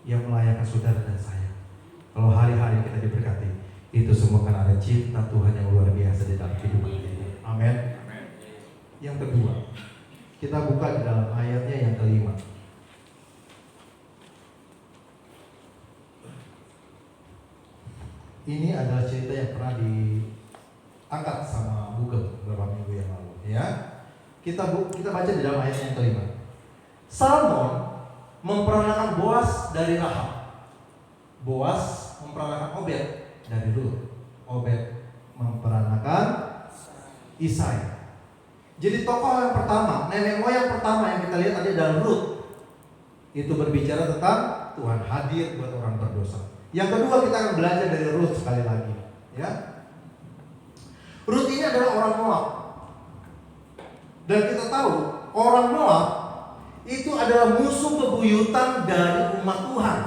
yang melayakkan saudara dan saya. Kalau hari-hari kita diberkati, itu semua karena ada cinta Tuhan yang luar biasa di dalam kehidupan kita. Amin. Yang kedua, kita buka di dalam ayatnya yang kelima. Ini adalah cerita yang pernah diangkat sama Google beberapa minggu yang lalu, ya. Kita baca di dalam ayat yang kelima. Salmon memperanakan Boas dari Rahab. Boas memperanakan Obed dari Rut. Obed memperanakan Isai. Jadi tokoh yang pertama, nenek moyang pertama yang kita lihat tadi adalah Rut. Itu berbicara tentang Tuhan hadir buat orang berdosa. Yang kedua kita akan belajar dari Rut sekali lagi, ya. Rut ini adalah orang Moab. Dan kita tahu orang Moab itu adalah musuh bebuyutan dari umat Tuhan.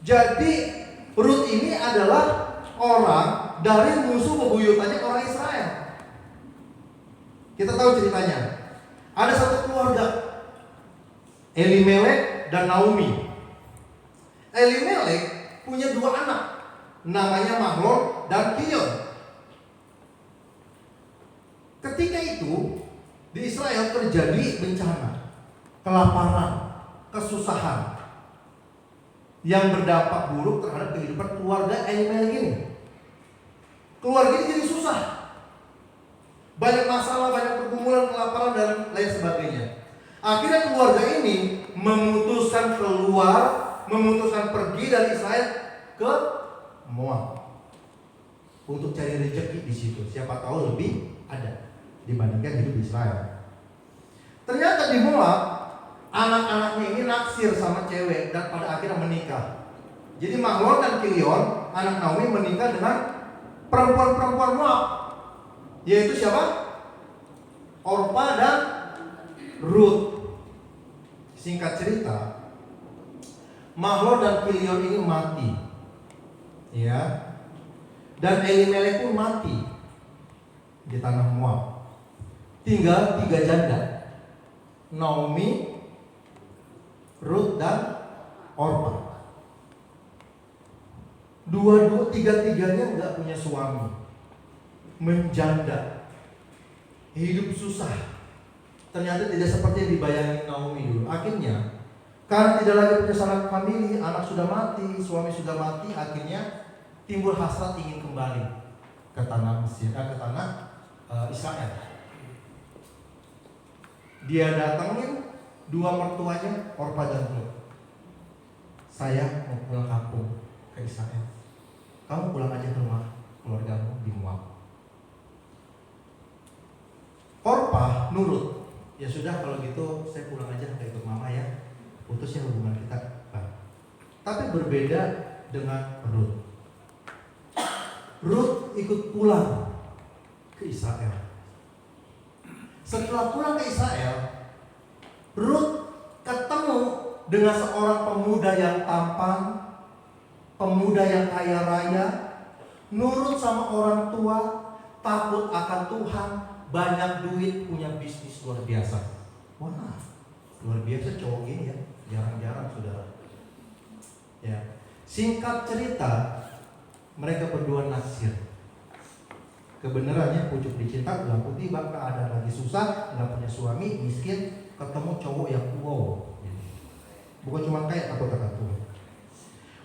Jadi Rut ini adalah orang dari musuh bebuyutannya orang Israel. Kita tahu ceritanya. Ada satu keluarga, Elimelek dan Naomi. Elimelek punya dua anak, namanya Mahlon dan Kilion. Ketika itu di Israel terjadi bencana, kelaparan, kesusahan yang berdampak buruk terhadap kehidupan keluarga Elimelek ini. Keluarga ini jadi susah, banyak masalah, banyak pergumulan, kelaparan dan lain sebagainya. Akhirnya keluarga ini memutuskan pergi dari Israel ke Moab untuk cari rezeki di situ. Siapa tahu lebih ada dibandingkan hidup di Israel. Ternyata di Moab anak-anaknya ini naksir sama cewek dan pada akhirnya menikah. Jadi Mahlon dan Kilion, anak Naomi, menikah dengan perempuan-perempuan Moab, yaitu siapa? Orpa dan Ruth. Singkat cerita, Mahlon dan Kilion ini mati, ya, dan Elimelek pun mati di tanah Moab. Tinggal 3 janda, Naomi, Ruth dan Orpa. Tiga-tiganya nggak punya suami, menjanda, hidup susah. Ternyata tidak seperti yang dibayangin Naomi dulu. Akhirnya karena tidak lagi punya sanak famili, anak sudah mati, suami sudah mati, akhirnya timbul hasrat ingin kembali ke tanah Mesir, ke tanah Israel. Dia datangin 2 mertuanya, Orpa dan Ruth. Saya mau pulang kampung ke Israel. Kamu pulang aja ke rumah keluargamu di Moab. Orpa nurut. Ya sudah, kalau gitu saya pulang aja ke ikut mama ya. Putus ya hubungan kita. Tapi berbeda dengan Ruth. Ruth ikut pulang ke Israel. Setelah pulang ke Israel, Ruth ketemu dengan seorang pemuda yang tampan, pemuda yang kaya raya, nurut sama orang tua, takut akan Tuhan, banyak duit, punya bisnis luar biasa. Wah, luar biasa cowok ini ya, jarang-jarang saudara. Ya, singkat cerita, mereka berdua naksir. Kebenarannya pucuk dicinta, ulang putih, bahkan ada lagi susah, nggak punya suami, miskin, ketemu cowok yang wow, bukan cuma kayak apa kata Tuhan.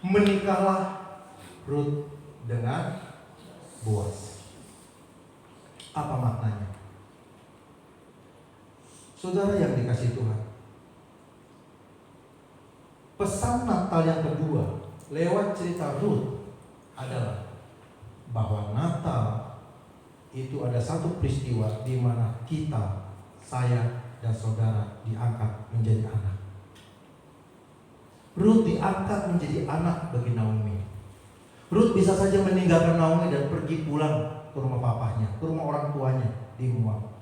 Menikahlah Ruth dengan Boaz. Apa maknanya? Saudara yang dikasih Tuhan, pesan Natal yang kedua lewat cerita Ruth adalah bahwa Natal itu ada satu peristiwa di mana kita, saya dan saudara diangkat menjadi anak. Ruth diangkat menjadi anak bagi Naomi. Ruth bisa saja meninggalkan Naomi dan pergi pulang ke rumah papahnya, ke rumah orang tuanya di Moab.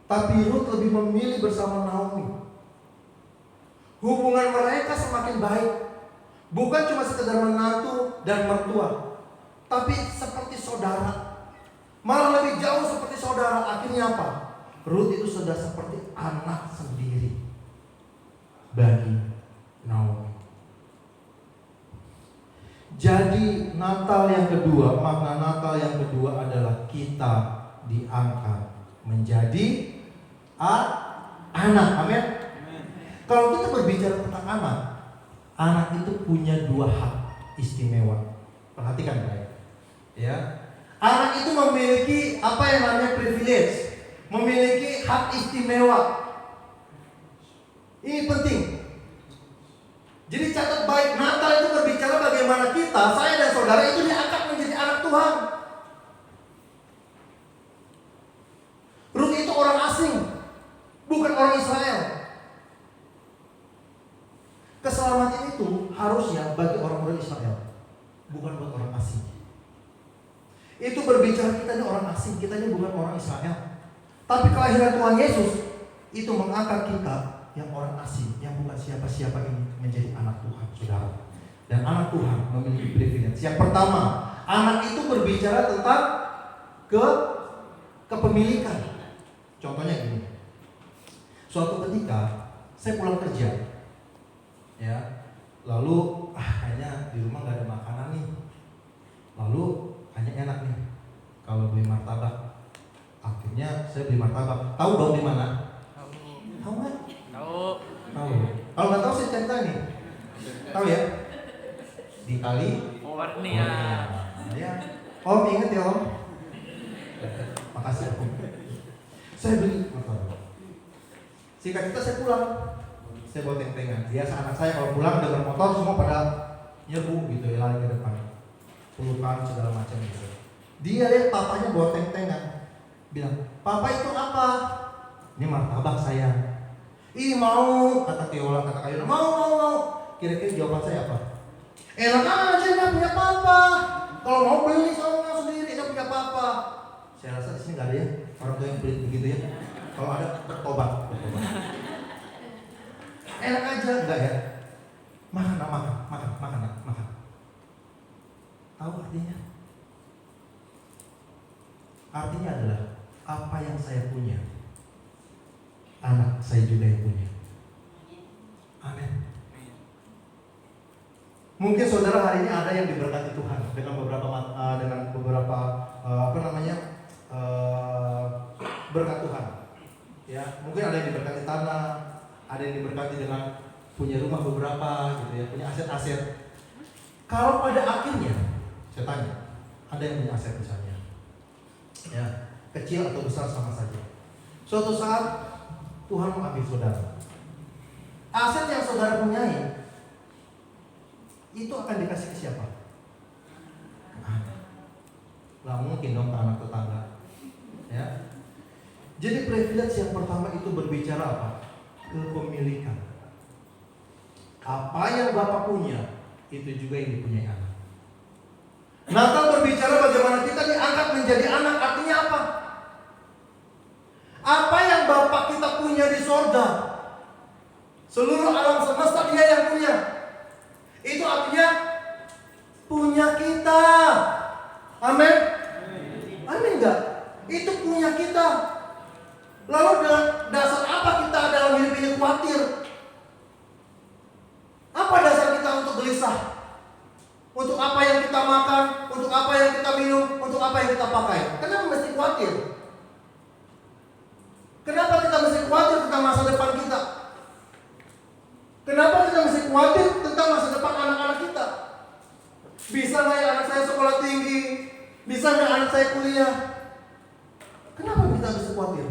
Tapi Ruth lebih memilih bersama Naomi. Hubungan mereka semakin baik. Bukan cuma sekedar menantu dan mertua, tapi seperti saudara. Malah lebih jauh seperti saudara. Akhirnya apa? Ruth itu sudah seperti anak sendiri bagi Naomi. Jadi Natal yang kedua, makna Natal yang kedua adalah kita diangkat menjadi anak. Amin. Kalau kita berbicara tentang anak itu punya 2 hak istimewa. Perhatikan baik. Ya. Anak itu memiliki apa yang namanya privilege, memiliki hak istimewa. Ini penting. Jadi catat baik, Natal itu berbicara bagaimana kita, saya dan saudara itu diangkat menjadi anak Tuhan. Ruth itu orang asing, bukan orang Israel. Keselamatan itu harusnya bagi orang-orang Israel, bukan buat orang asing. Itu berbicara kita ini orang asing, kita ini bukan orang Israel. Tapi kelahiran Tuhan Yesus itu mengangkat kita yang orang asing, yang bukan siapa-siapa ini menjadi anak Tuhan, saudara. Dan anak Tuhan memiliki privilege. Yang pertama, anak itu berbicara tentang kepemilikan. Contohnya gini. Suatu ketika saya pulang kerja, ya, lalu kayaknya di rumah nggak ada makanan nih. Lalu hanya enak nih kalau beli martabak. Akhirnya saya beli martabak. Tahu dong di mana? Tahu nggak? Tahu. Tahu. Kalau nggak tahu saya cerita nih. Tahu ya? Di kali. Warnia. Ya. Om inget ya Om? Makasih Om. Saya beli martabak. Singkat cerita saya pulang. Saya bawa teng-tengan. Biasa anak saya kalau pulang dengan motor semua pada nyerbu gitu ya, lari ke depan. Pelukan segala macam gitu. Dia lihat papanya bawa teng-tengan. Bilang, "Papa itu apa?" "Ini martabak sayang." "Ih mau," kata Tiola, kata Kayuna. Mau. Kira-kira jawaban saya apa? "Enak aja nggak punya papa. Kalau mau beli sama sendiri nggak punya papa." Saya rasa di sini nggak ada ya orang tua yang pelit begitu ya. Kalau ada bertobat. Enak aja enggak ya? Makan. Tahu artinya? Artinya adalah apa yang saya punya, anak saya juga yang punya. Amin. Mungkin saudara hari ini ada yang diberkati Tuhan dengan beberapa berkat Tuhan. Ya, mungkin ada yang diberkati tanah, ada yang diberkati dengan punya rumah beberapa gitu ya, punya aset-aset. Kalau pada akhirnya, saya tanya, ada yang punya aset misalnya, ya kecil atau besar sama saja. Suatu saat Tuhan mengambil saudara. Aset yang saudara punyai itu akan dikasih ke siapa? Nah, mungkin dong ke anak tetangga. Ya. Jadi privilege yang pertama itu berbicara apa? Kepemilikan. Apa yang Bapak punya, itu juga yang dipunyai anak. Natal berbicara bagaimana kita diangkat menjadi anak, artinya apa? Apa yang Bapak kita punya di sorga, seluruh alam semesta Dia yang punya. Itu artinya punya kita. Amin. Amin enggak? Itu punya kita. Lalu dengan dasar apa kita dalam hidup ini khawatir? Apa dasar kita untuk gelisah? Untuk apa yang kita makan? Untuk apa yang kita minum? Untuk apa yang kita pakai? Kenapa mesti khawatir? Kenapa kita mesti khawatir tentang masa depan kita? Kenapa kita mesti khawatir tentang masa depan anak-anak kita? Bisa nggak ya anak saya sekolah tinggi? Bisa nggak anak saya kuliah? Kenapa kita mesti khawatir?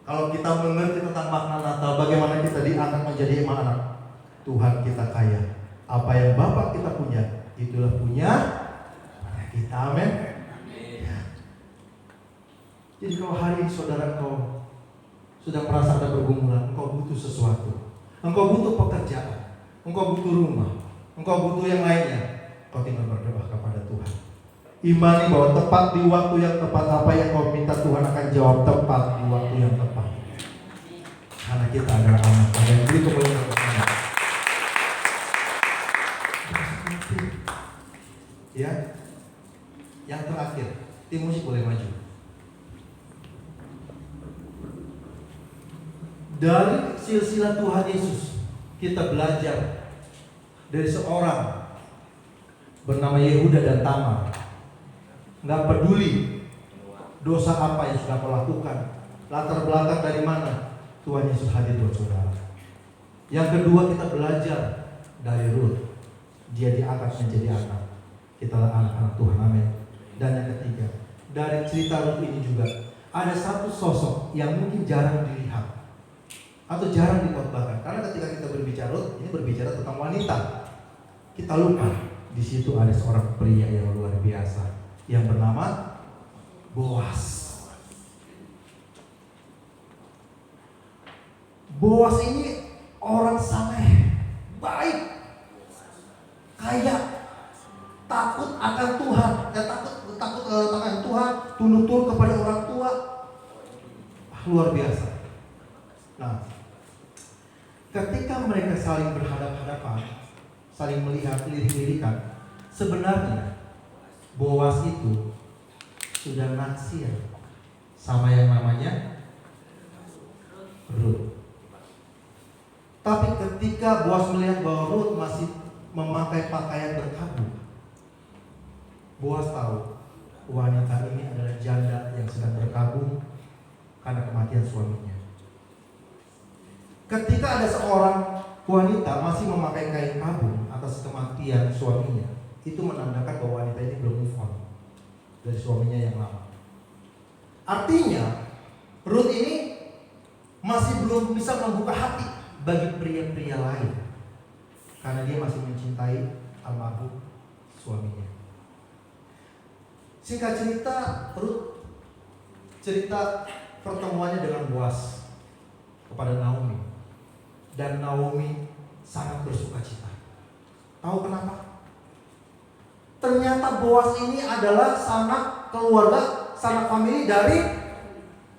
Kalau kita mengerti tentang makna Natal, bagaimana kita diangkat menjadi anak, Tuhan kita kaya. Apa yang Bapak kita punya, itulah punya kita. Amin. Ya. Jadi kalau hari ini saudara engkau sudah merasa ada pergumulan, engkau butuh sesuatu, engkau butuh pekerjaan, engkau butuh rumah, engkau butuh yang lainnya, kau tinggal berdoa kepada Tuhan. Imani bahwa tepat di waktu yang tepat, apa yang kau minta Tuhan akan jawab tepat di waktu yang tepat. Karena kita adalah anak, ada yang beri kemuliaan kepada Tuhan. Ya, yang terakhir, tim musik boleh maju. Dari silsilah Tuhan Yesus, kita belajar dari seorang bernama Yehuda dan Tamar. Nggak peduli dosa apa yang sudah kau lakukan, latar belakang dari mana, Tuhan Yesus hadir buat saudara. Yang kedua, kita belajar dari Ruth. Dia diangkat menjadi anak. Kita adalah anak-anak Tuhan, amin. Dan yang ketiga, dari cerita Ruth ini juga ada satu sosok yang mungkin jarang dilihat atau jarang dikotbahkan. Karena ketika kita berbicara Ruth, ini berbicara tentang wanita. Kita lupa di situ ada seorang pria yang luar biasa yang bernama Boas. Boas ini orang saleh, baik, kaya, takut akan Tuhan, takut akan Tuhan, tunduk kepada orang tua. Luar biasa. Nah, ketika mereka saling berhadapan-hadapan, saling melihat, lirik-lirikan, sebenarnya Boas itu sudah naksir sama yang namanya Ruth. Tapi ketika Boas melihat bahwa Ruth masih memakai pakaian berkabung. Boas tahu wanita ini adalah janda yang sedang berkabung karena kematian suaminya. Ketika ada seorang wanita masih memakai kain kabung atas kematian suaminya, itu menandakan bahwa wanita ini belum move on dari suaminya yang lama. Artinya Ruth ini masih belum bisa membuka hati bagi pria-pria lain karena dia masih mencintai almarhum suaminya. Singkat cerita, Ruth cerita pertemuannya dengan Boas kepada Naomi, dan Naomi sangat bersukacita. Tahu kenapa? Ternyata Boas ini adalah sanak keluarga, sanak famili dari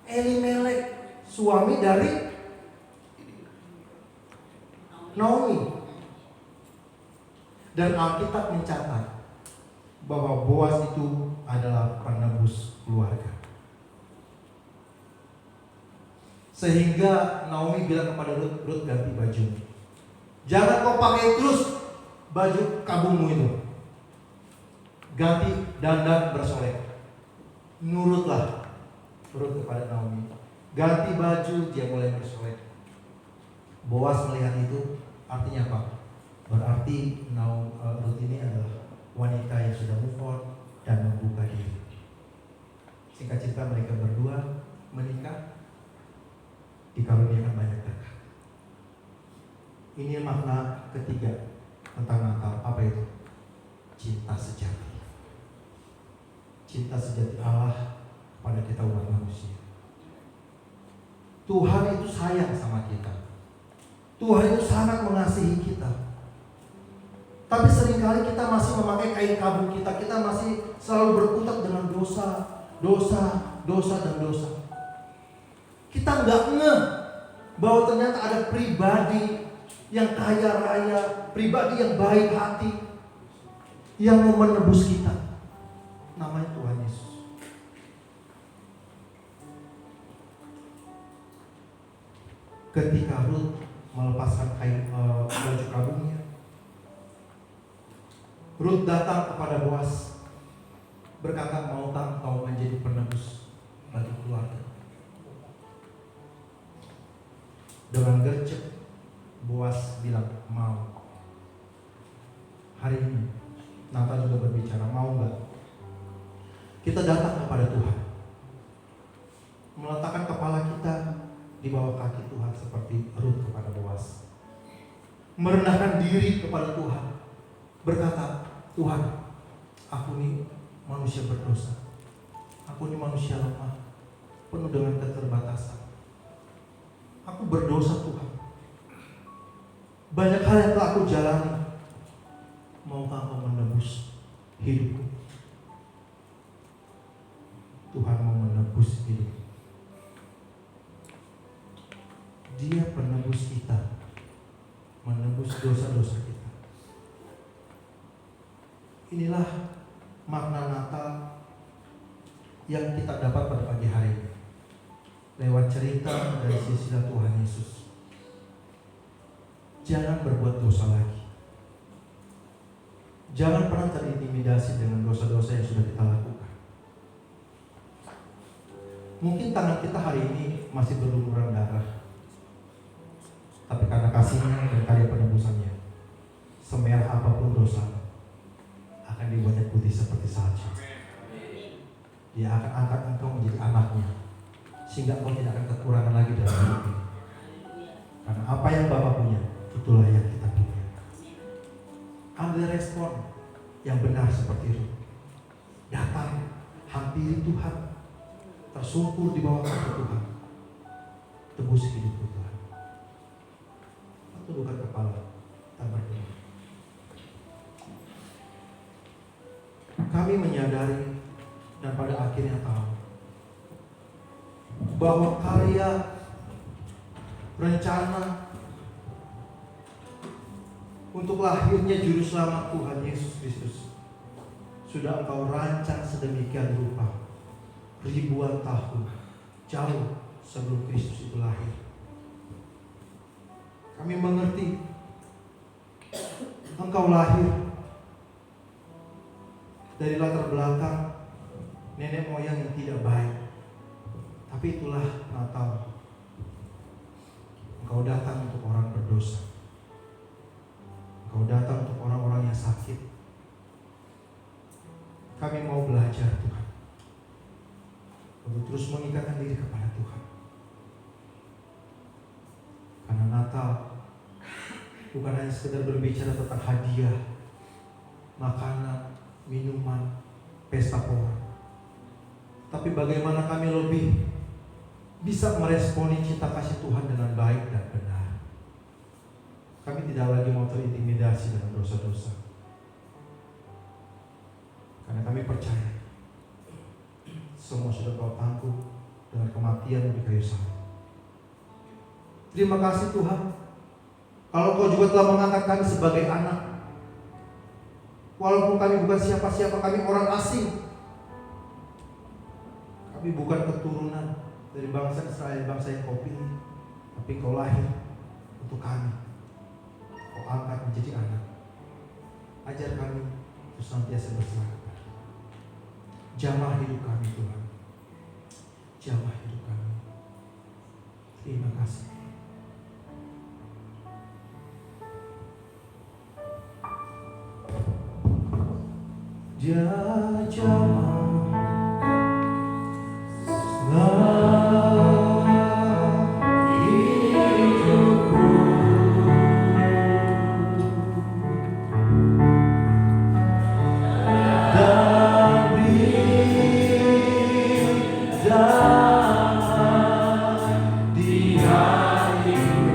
Elimelek, suami dari Naomi. Dan Alkitab mencatat bahwa Boas itu adalah penebus keluarga. Sehingga Naomi bilang kepada Ruth, Ruth ganti baju. Jangan kau pakai terus baju kabungmu itu. Ganti dandan bersolek. Nurutlah Ruth kepada Naomi. Ganti baju, dia mulai bersolek. Boas melihat itu, artinya apa? Berarti Ruth ini adalah wanita yang sudah move on dan membuka diri. Singkat cerita, mereka berdua menikah, dikaruniakan banyak berkat. Ini makna ketiga tentang Natal. Apa itu? Cinta sejati. Cinta sejati Allah kepada kita umat manusia. Tuhan itu sayang sama kita. Tuhan itu sangat mengasihi kita. Tapi seringkali kita masih memakai kain kabung kita. Kita masih selalu berkutat dengan dosa, dan dosa. Kita nggak ngeh bahwa ternyata ada pribadi yang kaya raya, pribadi yang baik hati, yang mau menebus kita. Namanya Tuhan Yesus. Ketika Ruth melepaskan baju kabungnya, Ruth datang kepada Boas, berkata, maukah kau menjadi penebus bagi keluarga? Dengan gercep, Boas bilang, mau. Hari ini Natal juga berbicara, mau nggak? Kita datang kepada Tuhan, meletakkan kepala kita di bawah kaki Tuhan seperti Ruth kepada Boas, merendahkan diri kepada Tuhan, berkata, Tuhan, aku ini manusia berdosa, aku ini manusia lemah, penuh dengan keterbatasan. Aku berdosa Tuhan. Banyak hal yang telah aku jalani. Maukah Kau menebus hidupku? Tuhan mau menebus hidup. Dia penebus kita, menebus dosa-dosa kita. Inilah makna Natal yang kita dapat pada pagi hari ini, lewat cerita dari silsilah Tuhan Yesus. Jangan berbuat dosa lagi. Jangan pernah terintimidasi dengan dosa-dosa yang sudah kita lakukan. Mungkin tangan kita hari ini masih berlumuran darah, tapi karena kasihnya dan karya penebusannya, semerah apapun dosa akan dibuatnya putih seperti salju. Dia akan angkat engkau menjadi anaknya, sehingga engkau tidak akan kekurangan lagi dalam hidup ini. Karena apa yang Bapa punya, itulah yang kita punya. Ambil respon yang benar seperti itu. Datang, hampiri Tuhan, tersungkur di bawah kaki Tuhan. Tebus hidupku Tuhan. Tundukkan kepala, kita berdoa. Kami menyadari dan pada akhirnya tahu bahwa karya, rencana untuk lahirnya Juru Selamat Tuhan Yesus Kristus sudah Engkau rancang sedemikian rupa ribuan tahun jauh sebelum Kristus itu lahir. Kami mengerti engkau lahir dari latar belakang nenek moyang yang tidak baik. Tapi itulah Natal. Engkau datang untuk orang berdosa. Engkau datang untuk orang-orang yang sakit. Kami mau belajar Tuhan untuk terus mengikatkan diri kepada Tuhan. Karena Natal bukan hanya sekedar berbicara tentang hadiah, makanan, minuman, pesta pora. Tapi bagaimana kami lebih bisa meresponi cinta kasih Tuhan dengan baik dan benar. Kami tidak lagi mau terintimidasi dengan dosa-dosa. Karena kami percaya semua sudah Kau tangguh dengan kematian di kayu salib. Terima kasih Tuhan, kalau Kau juga telah mengangkat kami sebagai anak. Walaupun kami bukan siapa-siapa, kami orang asing. Kami bukan keturunan dari bangsa Israel, bangsa yang Kau pilih. Tapi Kau lahir untuk kami. Kau angkat menjadi anak. Ajar kami untuk senantiasa berserah kepada. Jamah hidup kami Tuhan. Jamah hidup kami. Terima kasih. Dia jamah hidupku. Dan bidang di hatiku.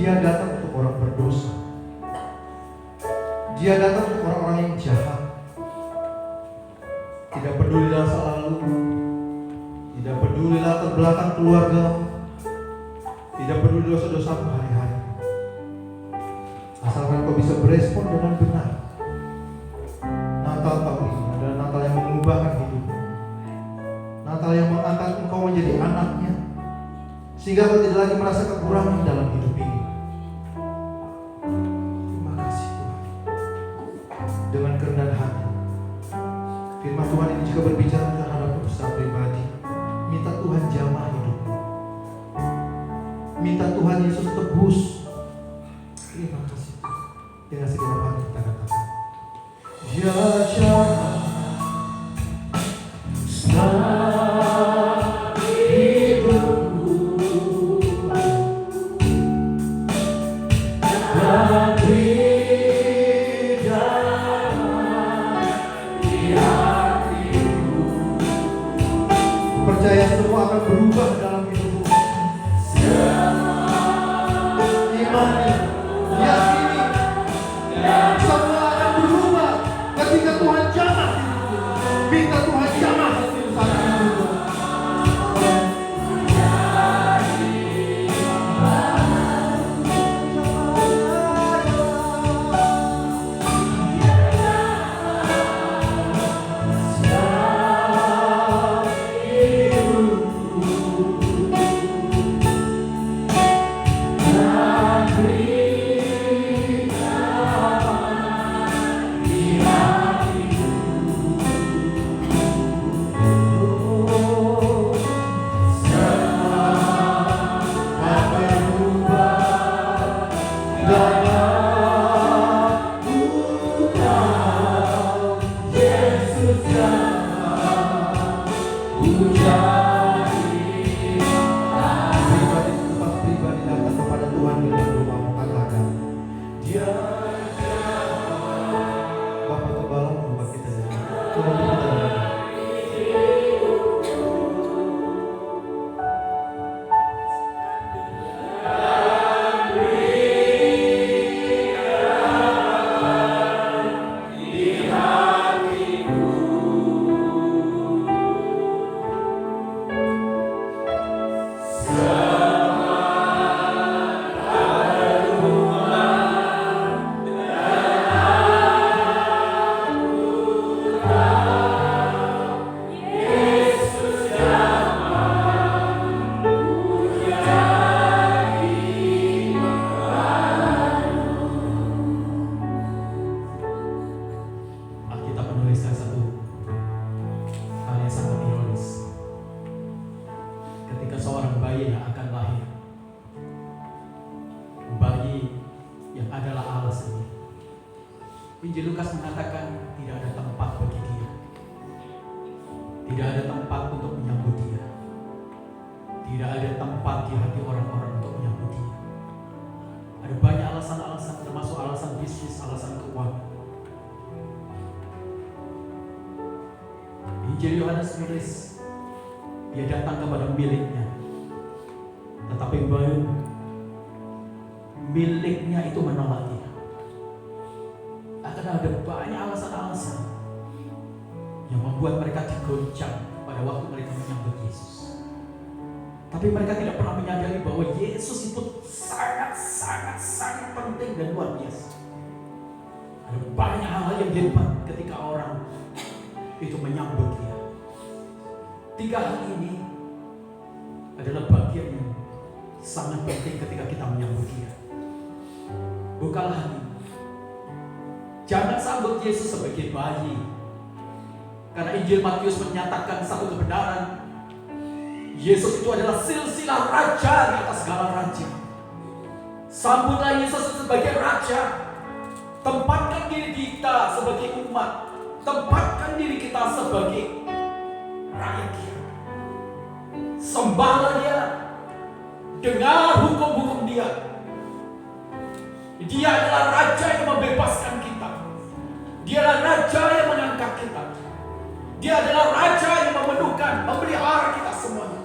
Dia datang untuk orang berdosa. Dia datang untuk orang-orang yang jahat. Tidak peduli masa lalu, tidak peduli latar belakang keluarga, tidak peduli dosa-dosa hari-hari. Asalkan kau bisa berespon dengan benar. Natal tahun ini adalah Natal yang mengubahkan hidupmu. Natal yang mengangkat engkau menjadi anaknya, sehingga kau tidak lagi merasa kekurangan dalam hidup ini. Terima kasih Tuhan. Dengan kerendahan hati, firman Tuhan ini juga berbicara terhadap usaha pribadi. Minta Tuhan jamah hidupmu. Minta Tuhan Yesus tebus. Terima kasih Tuhan. Dengan segenap hati kita katakan, Ya jamah percaya semua akan berubah dalam hidupmu. Imani, yakini, semua akan berubah ketika Tuhan jamah hidupmu. Minta Tuhan jamah hidupmu saat hidupmu. seorang bayi yang akan lahir. Bayi yang adalah Allah sendiri. Injil Lukas mengatakan tidak ada tempat bagi dia. Tidak ada tempat untuk menyambut dia. Tidak ada tempat di hati orang-orang untuk menyambut dia. Ada banyak alasan-alasan, termasuk alasan bisnis, alasan keuangan. Injil Yohanes menulis, dia datang kepada miliknya, tetapi miliknya itu menolak dia. Akan ada banyak alasan-alasan yang membuat mereka digoncang pada waktu mereka menyambut Yesus. Tapi mereka tidak pernah menyadari bahwa Yesus itu sangat penting dan luar biasa. Ada banyak hal yang hebat ketika orang itu menyambut dia. 3 hal ini adalah bagian yang sangat penting ketika kita menyambut dia. Bukalah hati. Jangan sambut Yesus sebagai bayi. Karena Injil Matius menyatakan satu kebenaran. Yesus itu adalah silsilah raja di atas segala raja. Sambutlah Yesus sebagai raja. Tempatkan diri kita sebagai umat. Tempatkan diri kita sebagai rakyat dia. Sembahlah dia. Dengar hukum-hukum dia. Dia adalah raja yang membebaskan kita. Dia adalah raja yang mengangkat kita. Dia adalah raja yang memenuhkan, memelihara kita semuanya.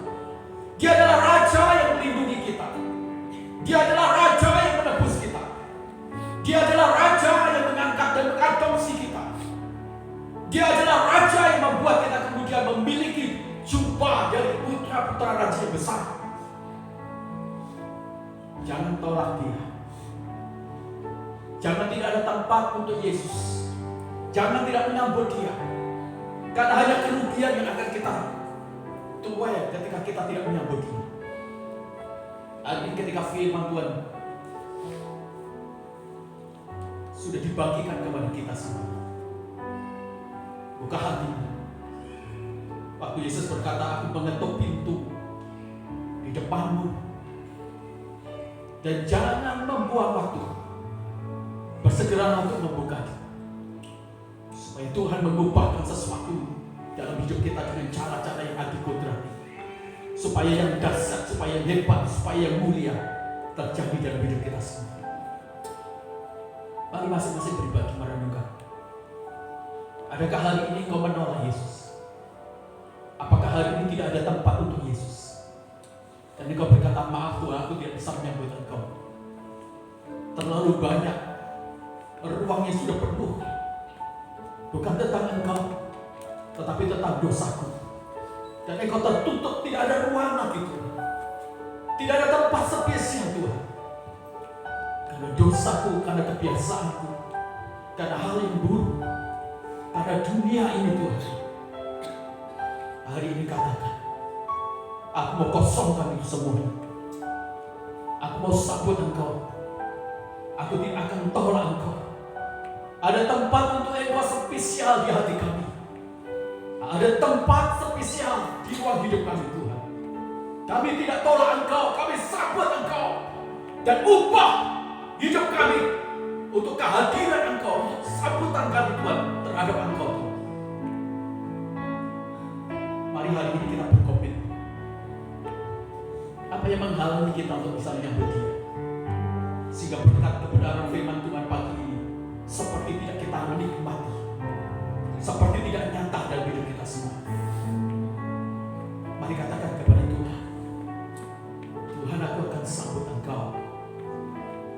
Dia adalah raja yang melindungi kita. Dia adalah raja yang menebus kita. Dia adalah raja yang mengangkat dan mengadopsi kita. Dia adalah raja yang membuat kita kemudian memiliki jubah dari putra-putra raja yang besar. Jangan tolak dia. Jangan tidak ada tempat untuk Yesus. Jangan tidak menyambut dia. Karena hanya kerugian yang akan kita tuai ketika kita tidak menyambut dia. Hari ini ketika firman Tuhan sudah dibagikan kepada kita semua. Buka hati. Waktu Yesus berkata, aku mengetuk pintu di depanmu. Dan jangan membuang waktu. Bersegeralah untuk membukanya. Supaya Tuhan mengubahkan sesuatu dalam hidup kita dengan cara-cara yang adikodrati. Supaya yang dahsyat, supaya yang hebat, supaya yang mulia terjadi dalam hidup kita semua. Mari masing-masing pribadi merenungkan. Adakah hari ini kau menolak Yesus? Apakah hari ini tidak ada tempat untuk Yesus? Dan engkau berkata, maaf Tuhan, aku tidak bisa menyambut engkau. Terlalu banyak, ruangnya sudah penuh. Bukan tentang engkau, tetapi tentang dosaku. Dan engkau tertutup, tidak ada ruang lagi Tuhan. Tidak ada tempat spesial Tuhan. Karena dosaku, karena kebiasaanku, karena hal yang buruk, karena dunia ini Tuhan. Hari ini katakan, aku mau kosongkan itu semuanya. Aku mau sambut engkau. Aku tidak akan tolak engkau. Ada tempat untuk engkau spesial di hati kami. Ada tempat spesial di ruang hidup kami Tuhan. Kami tidak tolak engkau, kami sambut engkau. Dan ubah hidup kami untuk kehadiran engkau, untuk sambutan kami Tuhan terhadap engkau Tuhan. Mari hari ini kita berkomitmen. Apa yang menghalangi kita untuk bisa menyambut dia? Sehingga berkat kebenaran firman Tuhan pagi ini seperti tidak kita menikmati, seperti tidak nyata dalam hidup kita semua. Mari katakan kepada Tuhan, Tuhan aku akan sambut engkau.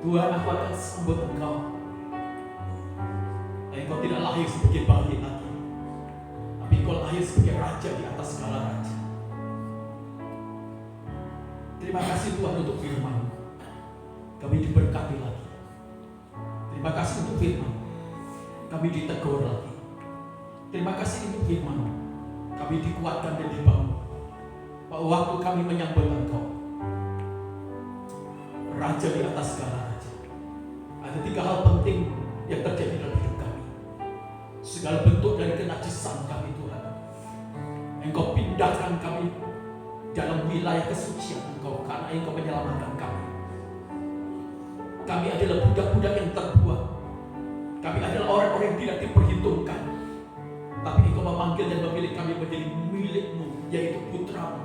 Tuhan aku akan sambut engkau. Engkau tidak lahir sebagai bayi lagi, tapi engkau lahir sebagai raja di atas segala raja. Terima kasih Tuhan untuk firman. Kami diberkati lagi. Terima kasih untuk firman. Kami ditegur lagi. Terima kasih untuk firman. Kami dikuatkan dan dibangun. Bahwa waktu kami menyambut engkau, raja di atas segala raja, ada 3 hal penting yang terjadi dalam hidup kami. Segala bentuk dari kenajisan kami Tuhan, engkau pindahkan kami dalam wilayah kesucian Engkau, karena Engkau menyelamatkan kami. Kami adalah budak-budak yang terbuang. Kami adalah orang-orang yang tidak diperhitungkan. Tapi Engkau memanggil dan memilih kami menjadi milik-Mu, yaitu putra-Mu.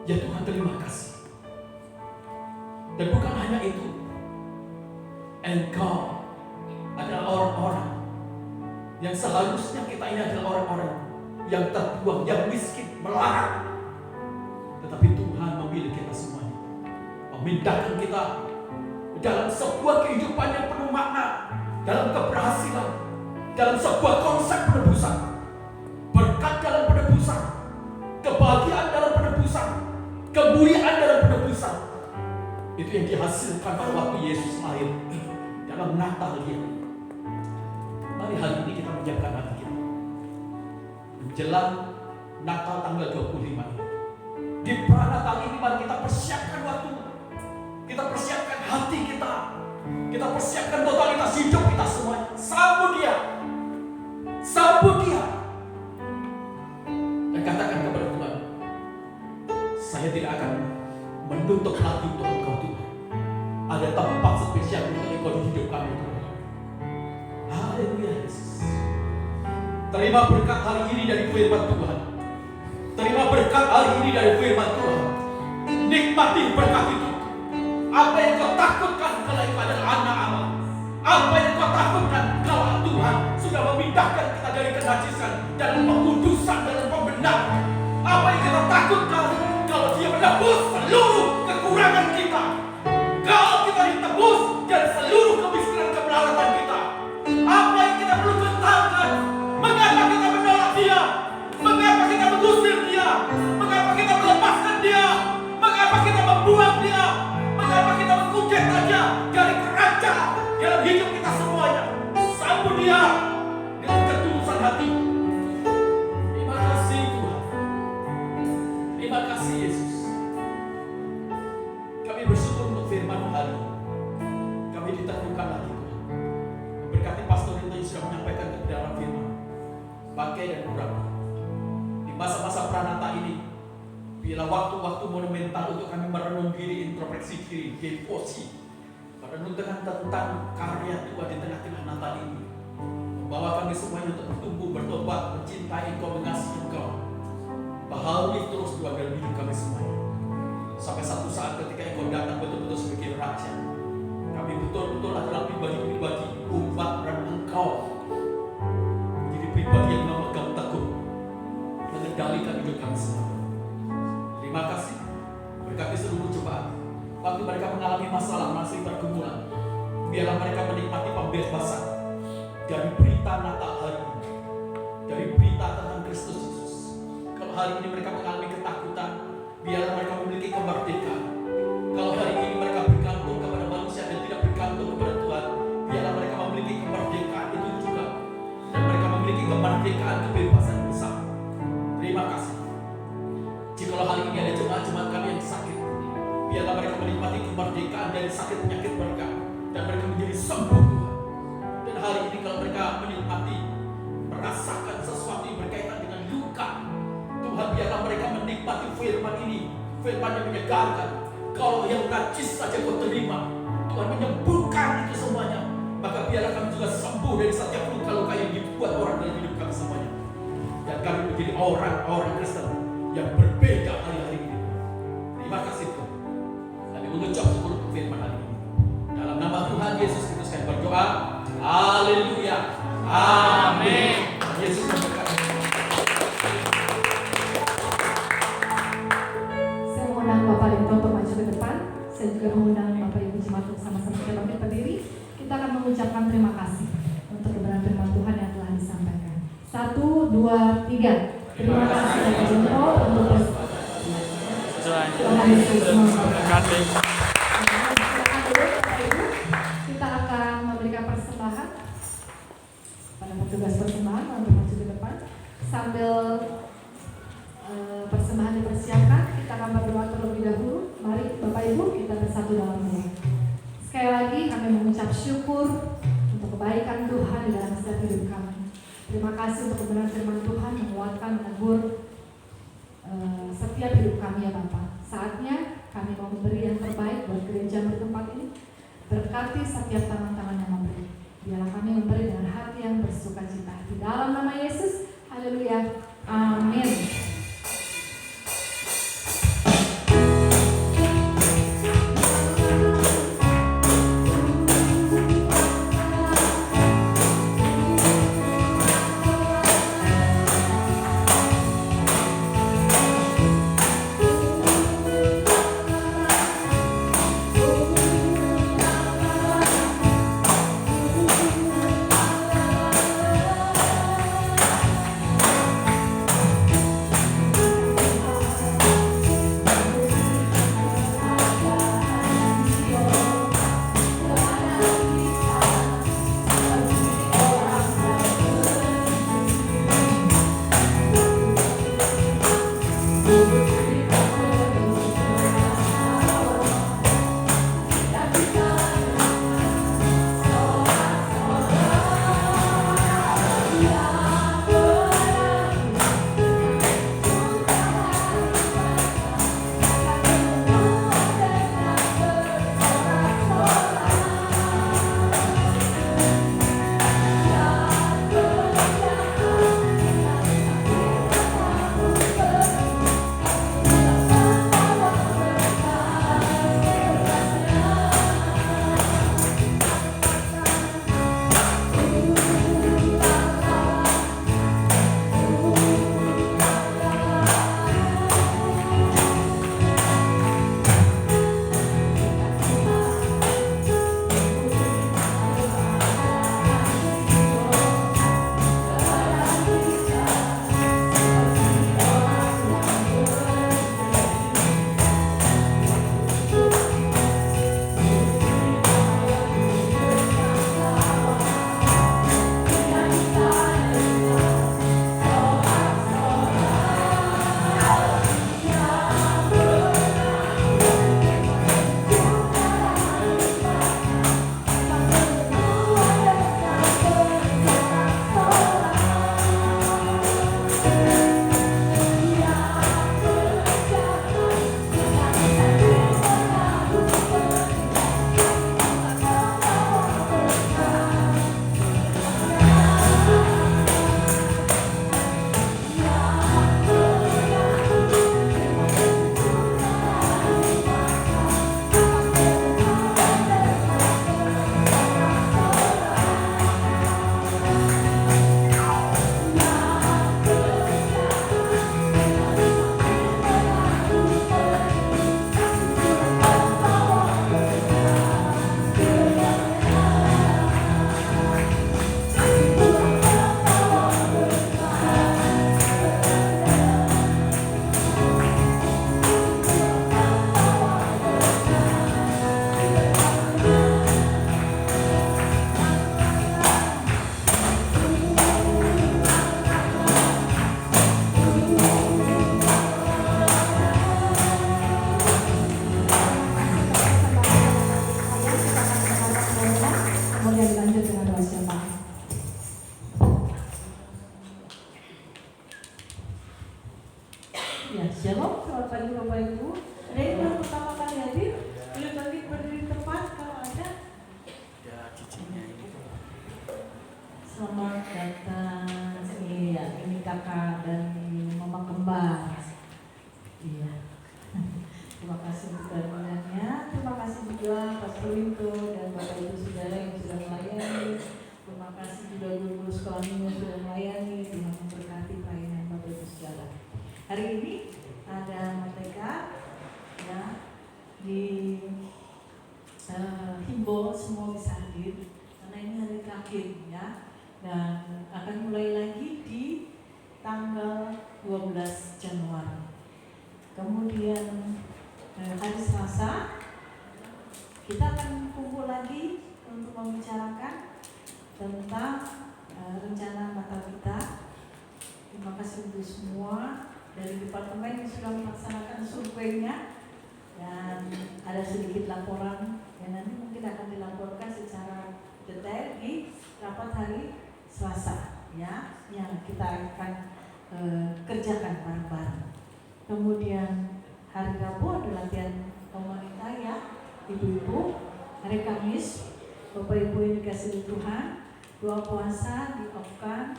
Ya Tuhan, terima kasih. Dan bukan hanya itu, Engkau adalah orang-orang yang seharusnya kita ini adalah orang-orang yang terbuang, yang miskin, melarat. Tetapi Tuhan memilih kita semuanya, memindahkan kita dalam sebuah kehidupan yang penuh makna, dalam keberhasilan, dalam sebuah konsep penebusan, berkat dalam penebusan, kebahagiaan dalam penebusan, kemuliaan dalam penebusan. Itu yang dihasilkan pada waktu Yesus lahir dalam Natal dia. Mari hari ini kita menyiapkan hati kita menjelang Natal tanggal 25 ini. Di pra-Natal ini mari kita persiapkan waktu, kita persiapkan hati kita, kita persiapkan totalitas hidup kita semuanya. Sambut dia, sambut dia, dan katakan kepada Tuhan, saya tidak akan menutup lagi untuk Engkau Tuhan. Ada tempat spesial untuk Engkau di hidup kami Tuhan. Haleluya Yesus. Terima berkat hari ini dari firman Tuhan. Terima berkat hari ini dari firman Tuhan. Nikmati berkat itu. Apa yang kau takutkan kalau engkau adalah anak Allah? Apa yang kau takutkan kalau Tuhan sudah memindahkan kita dari kenajisan, dalam pengudusan, dalam pembenaran? Apa yang kita takutkan kalau Dia menebus seluruh kekurangan kita? Kalau kita ditebus dari seluruh kemiskinan kemelaratan kita, apa yang kita perlu ketahukan? Mengapa kita menolak Dia? Mengapa kita mengusir Dia? Mengapa kita melepaskan Dia? Mengapa kita membuang Dia? Mengapa kita mengkudeta Dia dari kerajaan dalam hidup kita semuanya? Sambut Dia dengan ketulusan hati. Terima kasih Tuhan. Terima kasih Yesus. Kami bersyukur untuk firman hari ini. Kami diteguhkan lagi Tuhan. Berkati pastor itu yang sudah menyampaikan kebenaran firman. Pakai dan kurang. Di masa-masa Pranata ini, bila waktu-waktu monumental untuk kami merenung diri, introspeksi diri, devosi, merenungkan tentang karya Tuhan di tengah-tengah Natal ini, membawa kami semuanya untuk bertumbuh, bertobat, mencintai Engkau, mengasihi Engkau. Baharui terus Tuhan dalam hidup kami semuanya. Sampai satu saat ketika Engkau datang betul-betul sebagai Raja, kami betul-betul adalah pribadi-pribadi umat dan Engkau menjadi pribadi yang memegang teguh, mengendalikan hidup kami semua. Terima kasih. Berkati seluruh jemaat. Waktu mereka mengalami masalah, masih pergumulan, biarlah mereka menikmati pembebasan dari berita Natal hari ini, dari berita tentang Kristus Yesus. Kalau hari ini mereka mengalami ketakutan, biarlah mereka memiliki kemerdekaan. Kalau hari ini mereka bergantung kepada manusia dan tidak bergantung kepada Tuhan, biarlah mereka memiliki kemerdekaan itu juga, dan mereka memiliki kemerdekaan kebebasan besar. Terima kasih. Jikalau hari ini ada jemaat-jemaat kami yang sakit, biarlah mereka menikmati kemerdekaan dari sakit penyakit mereka, dan mereka menjadi sembuh Tuhan. Dan hari ini kalau mereka menikmati, merasakan sesuatu yang berkaitan dengan luka, Tuhan biarlah mereka menikmati firman ini, firman yang menyegarkan. Kalau yang najis saja kau terima, Tuhan menyembuhkan itu semuanya, maka biarlah kami juga sembuh dari setiap luka-luka yang dibuat orang dalam hidup kami semuanya. Dan kami menjadi orang-orang Kristen yang berbeda hari-hari ini. Terima kasih Tuhan. Kami mengucap syukur untuk firman hari ini. Dalam nama Tuhan Yesus Kristus kami berdoa. Haleluya. Amin. Yesus memberkati. Saya mengundang Bapak Lito untuk maju ke depan. Saya juga mengundang Bapak Ibu jemaat untuk sama-sama kita bangkit berdiri. Kita akan mengucapkan terima kasih untuk kebenaran firman Tuhan yang telah disampaikan. 1, 2, 3. Terima kasih Bapak Lito untuk Tuhan Yesus. Kita akan memberikan persembahan pada petugas persembahan untuk maju ke depan. Sambil persembahan dipersiapkan, kita akan berdoa terlebih dahulu. Mari Bapak Ibu kita bersatu dalam doa. Sekali lagi kami mengucap syukur untuk kebaikan Tuhan di dalam setiap hidup kami. Terima kasih untuk kebenaran firman Tuhan menguatkan, menegur setiap hidup kami ya Bapak. Saatnya kami mau memberi yang terbaik buat gereja bertempat ini. Berkati setiap tangan-tangan yang memberi. Biarlah kami memberi dengan hati yang bersuka cita. Di dalam nama Yesus, haleluya, amin. Ya, shalom, selamat pagi Bapak Ibu. Ada yang baru pertama kali hadir? Boleh berdiri tepat kalau ada. Ya, cicinya ini. Selamat datang. Iya, ini kakak dan mama kembar. Iya. Terima kasih untuk kehadirannya. Terima kasih juga Pastor Winto dan Bapak Ibu Saudara yang sudah melayani. Terima kasih juga guru sekolah minggu sudah melayani. Tuhan memberkati pelayanan Bapak Ibu Saudara. Hari ini ada mereka ya di himbau semua bisa hadir karena ini hari terakhir ya, dan akan mulai lagi di tanggal 12 Januari. Kemudian hari Selasa kita akan kumpul lagi untuk membicarakan tentang rencana Natal kita. Terima kasih untuk semua dari departemen yang sudah melaksanakan surveinya, dan ada sedikit laporan yang nanti mungkin akan dilaporkan secara detail di rapat hari Selasa ya, yang kita akan kerjakan bareng-bareng. Kemudian hari Rabu ada latihan wanita ya, ibu-ibu. Hari Kamis, Bapak Ibu yang dikasihi Tuhan, doa puasa di off-kan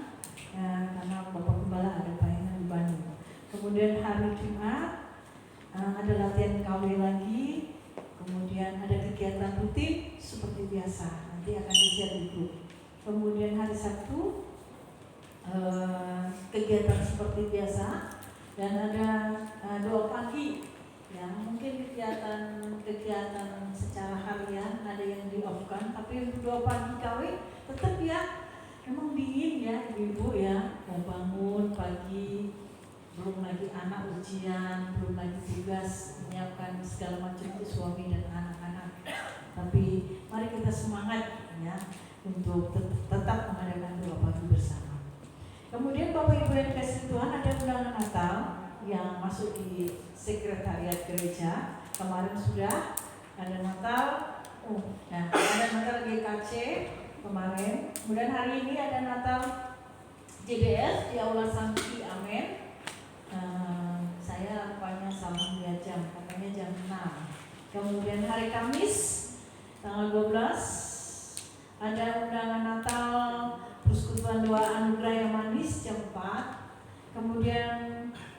karena Bapak Gembala ada pelayanan di Bandung. Kemudian hari Jumat ada latihan KW lagi. Kemudian ada kegiatan rutin seperti biasa, nanti akan di-share di grup. Kemudian hari Sabtu kegiatan seperti biasa, dan ada doa pagi ya, mungkin kegiatan secara harian ada yang di off-kan, tapi untuk doa pagi KW tetap ya, memang dingin ya ibu ya, mau bangun pagi, belum lagi anak ujian, belum lagi tugas menyiapkan segala macam itu suami dan anak-anak. Tapi mari kita semangat ya untuk tetap mengadakan doa pagi bersama. Kemudian Bapak Ibu yang dikasihi Tuhan, ada undangan Natal yang masuk di sekretariat gereja. Kemarin sudah ada Natal, ada Natal GKC kemarin. Kemudian hari ini ada Natal JBS di Aula Sangki, amin. Saya rupanya salah lihat jam, katanya jam 6. Kemudian hari Kamis tanggal 12 ada undangan Natal Persekutuan Doa Anugerah yang Manis jam 4. Kemudian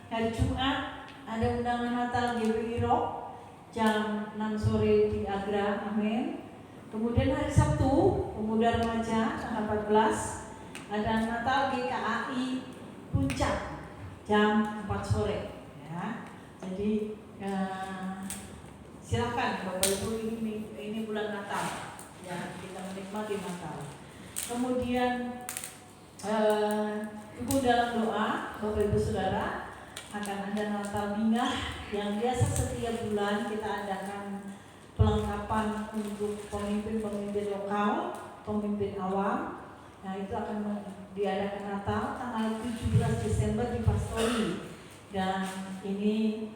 hari Jumat ada undangan Natal GBI Rock jam 6 sore di Agra, amin. Kemudian hari Sabtu Pemuda Remaja tanggal 14 ada Natal GKAI Puncak jam 4 sore ya. Jadi silakan Bapak Ibu, ini bulan Natal ya, kita menikmati Natal. Kemudian Ibu dalam doa, Bapak Ibu Saudara, akan ada Natal Bingah yang biasa setiap bulan kita adakan pelengkapan untuk pemimpin-pemimpin lokal, pemimpin awam. Nah, itu akan diadakan Natal tanggal 17 Desember di Pastori. Dan ini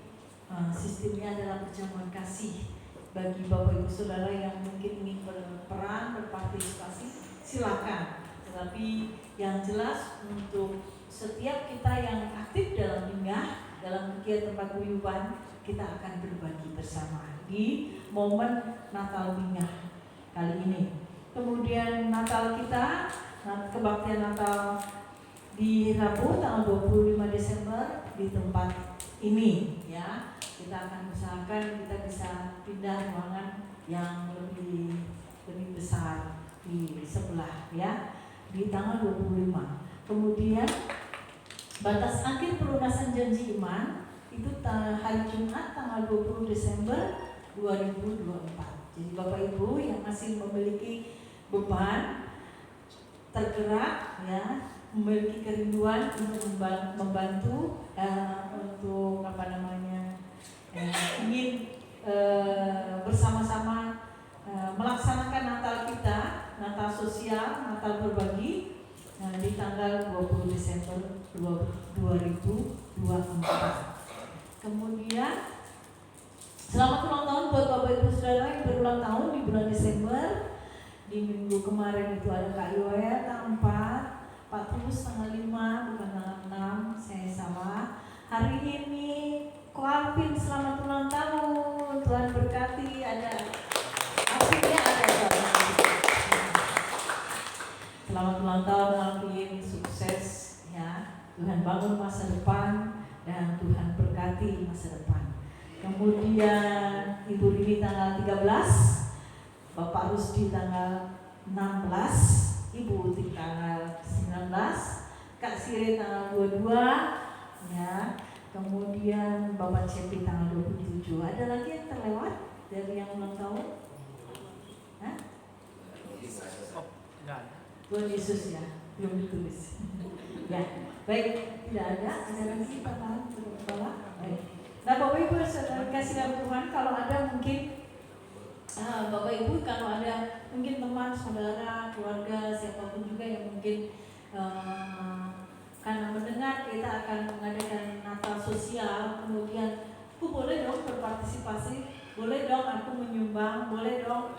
sistemnya adalah perjamuan kasih. Bagi Bapak Ibu Saudara yang mungkin ingin berperan, berpartisipasi, silakan. Tetapi yang jelas untuk setiap kita yang aktif dalam bingah, dalam kegiatan paguyuban, kita akan berbagi bersama di momen Natal Bingah kali ini. Kemudian Natal kita, kebaktian Natal di Rabu tanggal 25 Desember di tempat ini ya. Kita akan usahakan kita bisa pindah ruangan yang lebih besar di sebelah ya, di tanggal 25. Kemudian batas akhir pelunasan janji iman itu hari Jumat tanggal 20 Desember 2024. Jadi Bapak Ibu yang masih memiliki beban, tergerak ya, memiliki kerinduan untuk membantu untuk ingin bersama-sama melaksanakan Natal kita, Natal sosial, Natal berbagi di tanggal 20 Desember 2024. Kemudian selamat ulang tahun buat Bapak Ibu Saudara yang berulang tahun di bulan Desember. Di minggu kemarin itu ada Kak Yoel tanggal 4, Pak Tulus tanggal 5, bukan tanggal 6, saya salah. Hari ini Ko Alvin selamat ulang tahun, Tuhan berkati. Ada Alvinnya, ada selamat ulang tahun Alvin, sukses ya, Tuhan bangun masa depan dan Tuhan berkati masa depan. Kemudian Ibu Rini tanggal 13, Bapak Rusdi tanggal 16, Ibu Uti tanggal 19, Kak Sire tanggal 22 ya. Kemudian Bapak Cepi tanggal 27. Ada lagi yang terlewat dari yang ulang tahun? Hah? Tuhan Yesus ya, belum ditulis. Ya, baik, tidak ada. Ada lagi pertanyaan bawah? Baik. Nah, Bapak Ibu Saudara kasih dalam Tuhan, kalau ada mungkin Bapak Ibu, kalau ada mungkin teman, saudara, keluarga, siapapun juga yang mungkin karena mendengar kita akan mengadakan Natal sosial, kemudian aku boleh dong berpartisipasi, boleh dong aku menyumbang, boleh dong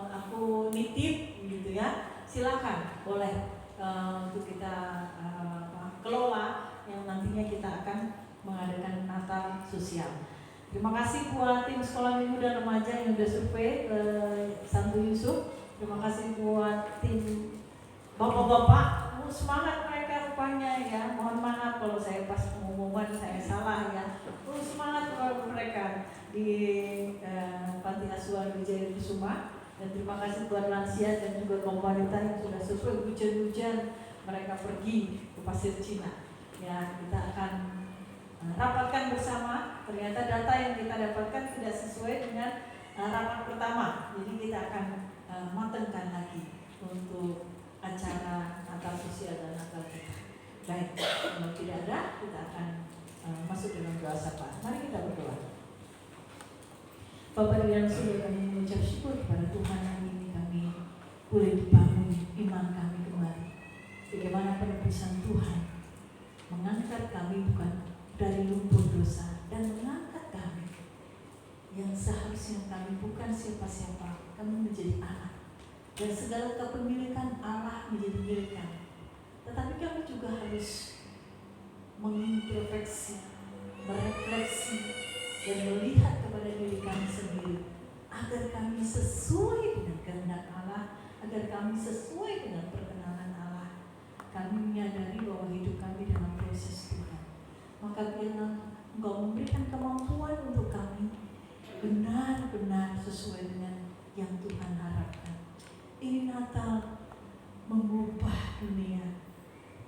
aku nitip gitu ya, silakan, boleh untuk kita kelola yang nantinya kita akan mengadakan Natal sosial. Terima kasih buat tim sekolah minggu dan remaja yang sudah survei ke Santo Yusuf. Terima kasih buat tim bapak-bapak. Semangat mereka rupanya ya. Mohon maaf kalau saya pas pengumuman saya salah ya. Semangat mereka di Panti Asuhan Wijaya Kusuma. Dan terima kasih buat lansia dan juga kaum wanita yang sudah survei hujan-hujan mereka pergi ke Pasir Cina. Ya, kita akan rapatkan bersama. Ternyata data yang kita dapatkan tidak sesuai dengan rapat pertama. Jadi kita akan matangkan lagi untuk acara Natal sosial dan Natal kita. Baik, kalau tidak ada, kita akan masuk dalam doa sapa. Mari kita berdoa. Bapak yang sudah kami mengucap syukur kepada Tuhan, hari ini kami boleh dibangun iman kami kembali. Bagaimana penebusan Tuhan mengangkat kami bukan dari lumpur dosa dan mengangkat kami yang seharusnya kami bukan siapa-siapa, kami menjadi anak dan segala kepemilikan Allah menjadi milik kami. Tetapi kami juga harus mengintrospeksi, merefleksi dan melihat kepada diri kami sendiri agar kami sesuai dengan kehendak Allah, agar kami sesuai dengan perkenanan Allah. Kami menyadari bahwa hidup kami dalam proses Tuhan. Maka biarlah Engkau memberikan kemampuan untuk kami benar-benar sesuai dengan yang Tuhan harapkan. Ini Natal mengubah dunia.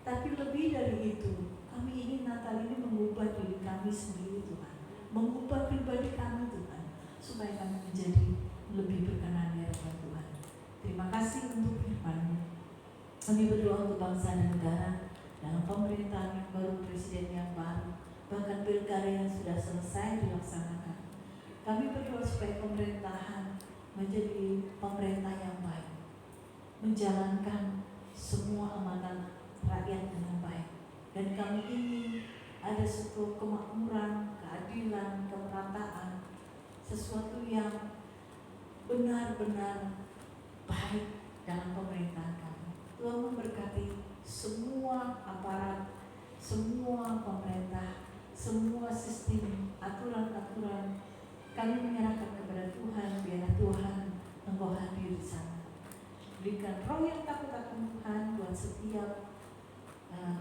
Tapi lebih dari itu, kami ingin Natal ini mengubah diri kami sendiri Tuhan. Mengubah pribadi kami Tuhan. Supaya kami menjadi lebih berkenan di hadapan Tuhan. Terima kasih untuk firman-Mu. Kami berdoa untuk bangsa dan negara dalam pemerintahan yang baru, presiden yang baru, bahkan pilkada yang sudah selesai dilaksanakan. Kami berdoa supaya pemerintahan menjadi pemerintah yang baik, menjalankan semua amanat rakyat dengan baik. Dan kami ingin ada suatu kemakmuran, keadilan, kemerataan, sesuatu yang benar-benar baik dalam pemerintahan kami. Tuhan memberkati semua aparat, semua pemerintah, semua sistem, aturan-aturan. Kami menyerahkan kepada Tuhan, biarlah Tuhan Engkau hadir di sana. Berikan roh yang takut akan Tuhan buat setiap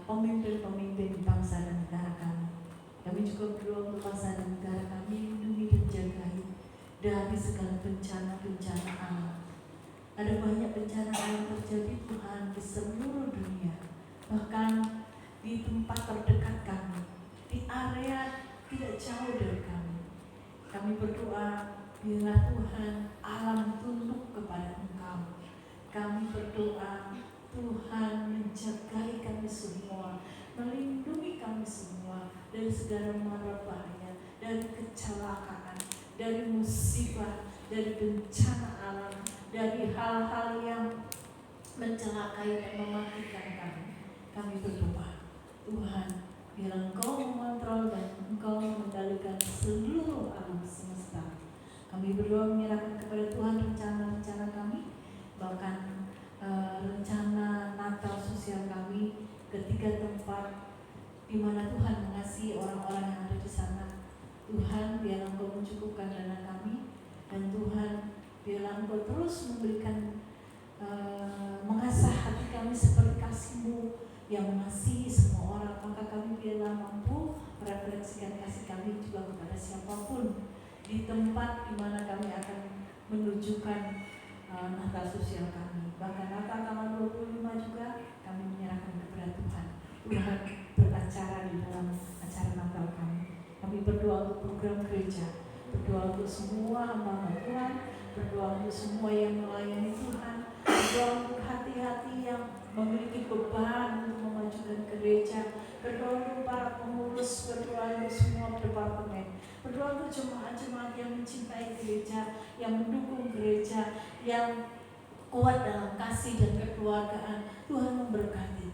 pemimpin-pemimpin bangsa dan negara kami. Kami juga berdoa untuk bangsa dan negara kami, lindungi dan jagai dari segala bencana-bencana alam. Ada banyak bencana yang terjadi Tuhan di seluruh dunia, bahkan di tempat terdekat kami, di area tidak jauh dari kami. Kami berdoa, biarlah Tuhan alam tunduk kepada Engkau. Kami berdoa, Tuhan menjagai kami semua, melindungi kami semua dari segala mara bahaya, dari kecelakaan, dari musibah, dari bencana alam, dari hal-hal yang mencelakai dan mematikan kami. Kami berdoa, Tuhan, biar Engkau mengontrol dan Engkau mengendalikan seluruh alam semesta. Kami berdoa menyerahkan kepada Tuhan rencana-rencana kami, bahkan rencana Natal sosial kami, ketiga tempat di mana Tuhan mengasihi orang-orang yang ada di sana. Tuhan, biar Engkau mencukupkan dana kami, dan Tuhan, biarlah Engkau terus memberikan mengasah hati kami seperti kasih-Mu yang mengasihi semua orang. Maka kami biarlah mampu merefleksikan kasih kami juga kepada siapapun di tempat di mana kami akan menunjukkan Natal sosial kami. Bahkan Natal tanggal 25 juga kami menyerahkan kepada Tuhan. Tuhan beracara di dalam acara Natal kami. Kami berdoa untuk program gereja, berdoa untuk semua hamba Tuhan, berdoa untuk semua yang melayani Tuhan, berdoa untuk hati-hati yang memiliki beban untuk memajukan gereja, berdoa untuk para pengurus, berdoa untuk semua departemen, berdoa untuk jemaat-jemaat yang mencintai gereja, yang mendukung gereja, yang kuat dalam kasih dan kekeluargaan. Tuhan memberkati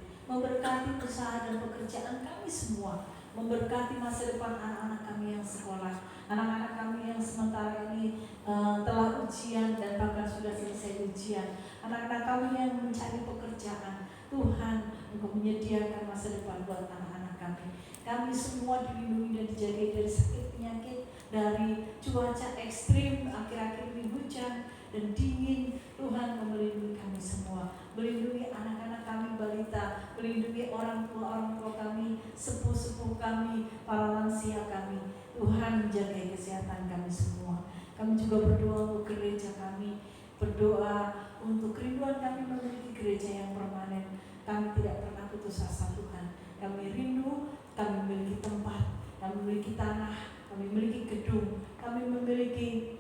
usaha dan pekerjaan kami semua, memberkati masa depan anak-anak kami yang sekolah, anak-anak kami yang sementara ini telah ujian dan bahkan sudah selesai ujian, anak-anak kami yang mencari pekerjaan. Tuhan, Engkau menyediakan masa depan buat anak-anak kami. Kami semua dilindungi dan dijaga dari sakit penyakit, dari cuaca ekstrim, akhir-akhir ini hujan dan dingin. Tuhan melindungi kami semua, melindungi anak-anak kami balita, melindungi orang tua kami, sepuh-sepuh kami, para lansia kami. Tuhan jaga kesehatan kami semua. Kami juga berdoa untuk gereja kami, berdoa untuk kerinduan kami memiliki gereja yang permanen. Kami tidak pernah putus asa Tuhan. Kami rindu, kami memiliki tempat, kami memiliki tanah, kami memiliki gedung, kami memiliki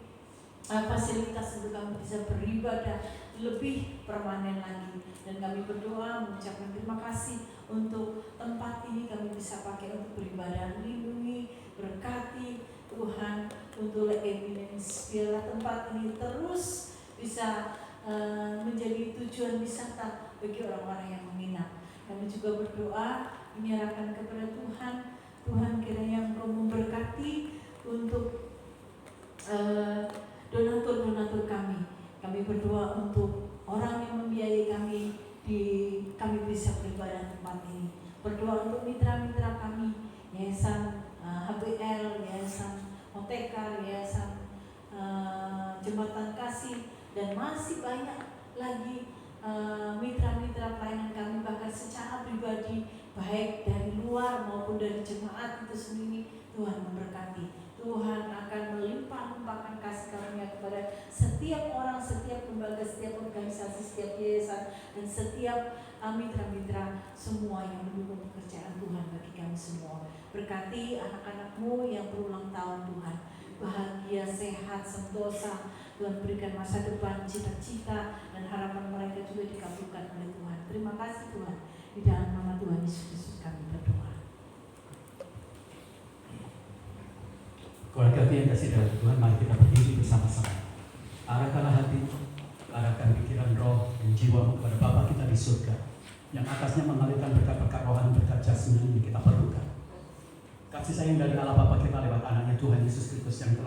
fasilitas untuk kami bisa beribadah lebih permanen lagi. Dan kami berdoa mengucapkan terima kasih untuk tempat ini kami bisa pakai untuk beribadah. Lindungi, berkati Tuhan untuk Eminence, biarlah tempat ini terus bisa menjadi tujuan wisata bagi orang-orang yang menginap. Kami juga berdoa menyerahkan kepada Tuhan. Tuhan kiranya Engkau memberkati untuk donatur-donatur kami. Kami berdoa untuk orang yang membiayai kami kami bisa beribadah tempat ini. Berdoa untuk mitra-mitra kami, Yayasan HBL, Yayasan Moteka, Yayasan Jembatan Kasih, dan masih banyak lagi mitra-mitra pelayanan kami, bahkan secara pribadi, baik dari luar maupun dari jemaat itu sendiri. Tuhan memberkati. Tuhan akan melimpah-limpahkan kasih karunia kepada setiap orang, setiap lembaga, setiap organisasi, setiap yayasan, dan setiap mitra-mitra semua yang mendukung pekerjaan Tuhan bagi kami semua. Berkati anak-anakmu yang berulang tahun Tuhan, bahagia, sehat, sentosa. Tuhan berikan masa depan, cita-cita dan harapan mereka juga dikabulkan oleh Tuhan. Terima kasih Tuhan. Di dalam nama Tuhan Yesus Kristus kami berdoa. Keluarga yang kasih dalam Tuhan, mari kita berdiri bersama-sama. Arahkanlah hati, arahkan pikiran, roh, dan jiwamu kepada Bapa kita di surga, yang atasnya mengalirkan berkat-berkat rohani, berkat jasmani yang kita perlukan. Kasih sayang dari Allah Bapa kita lewat anaknya Tuhan Yesus Kristus yang telah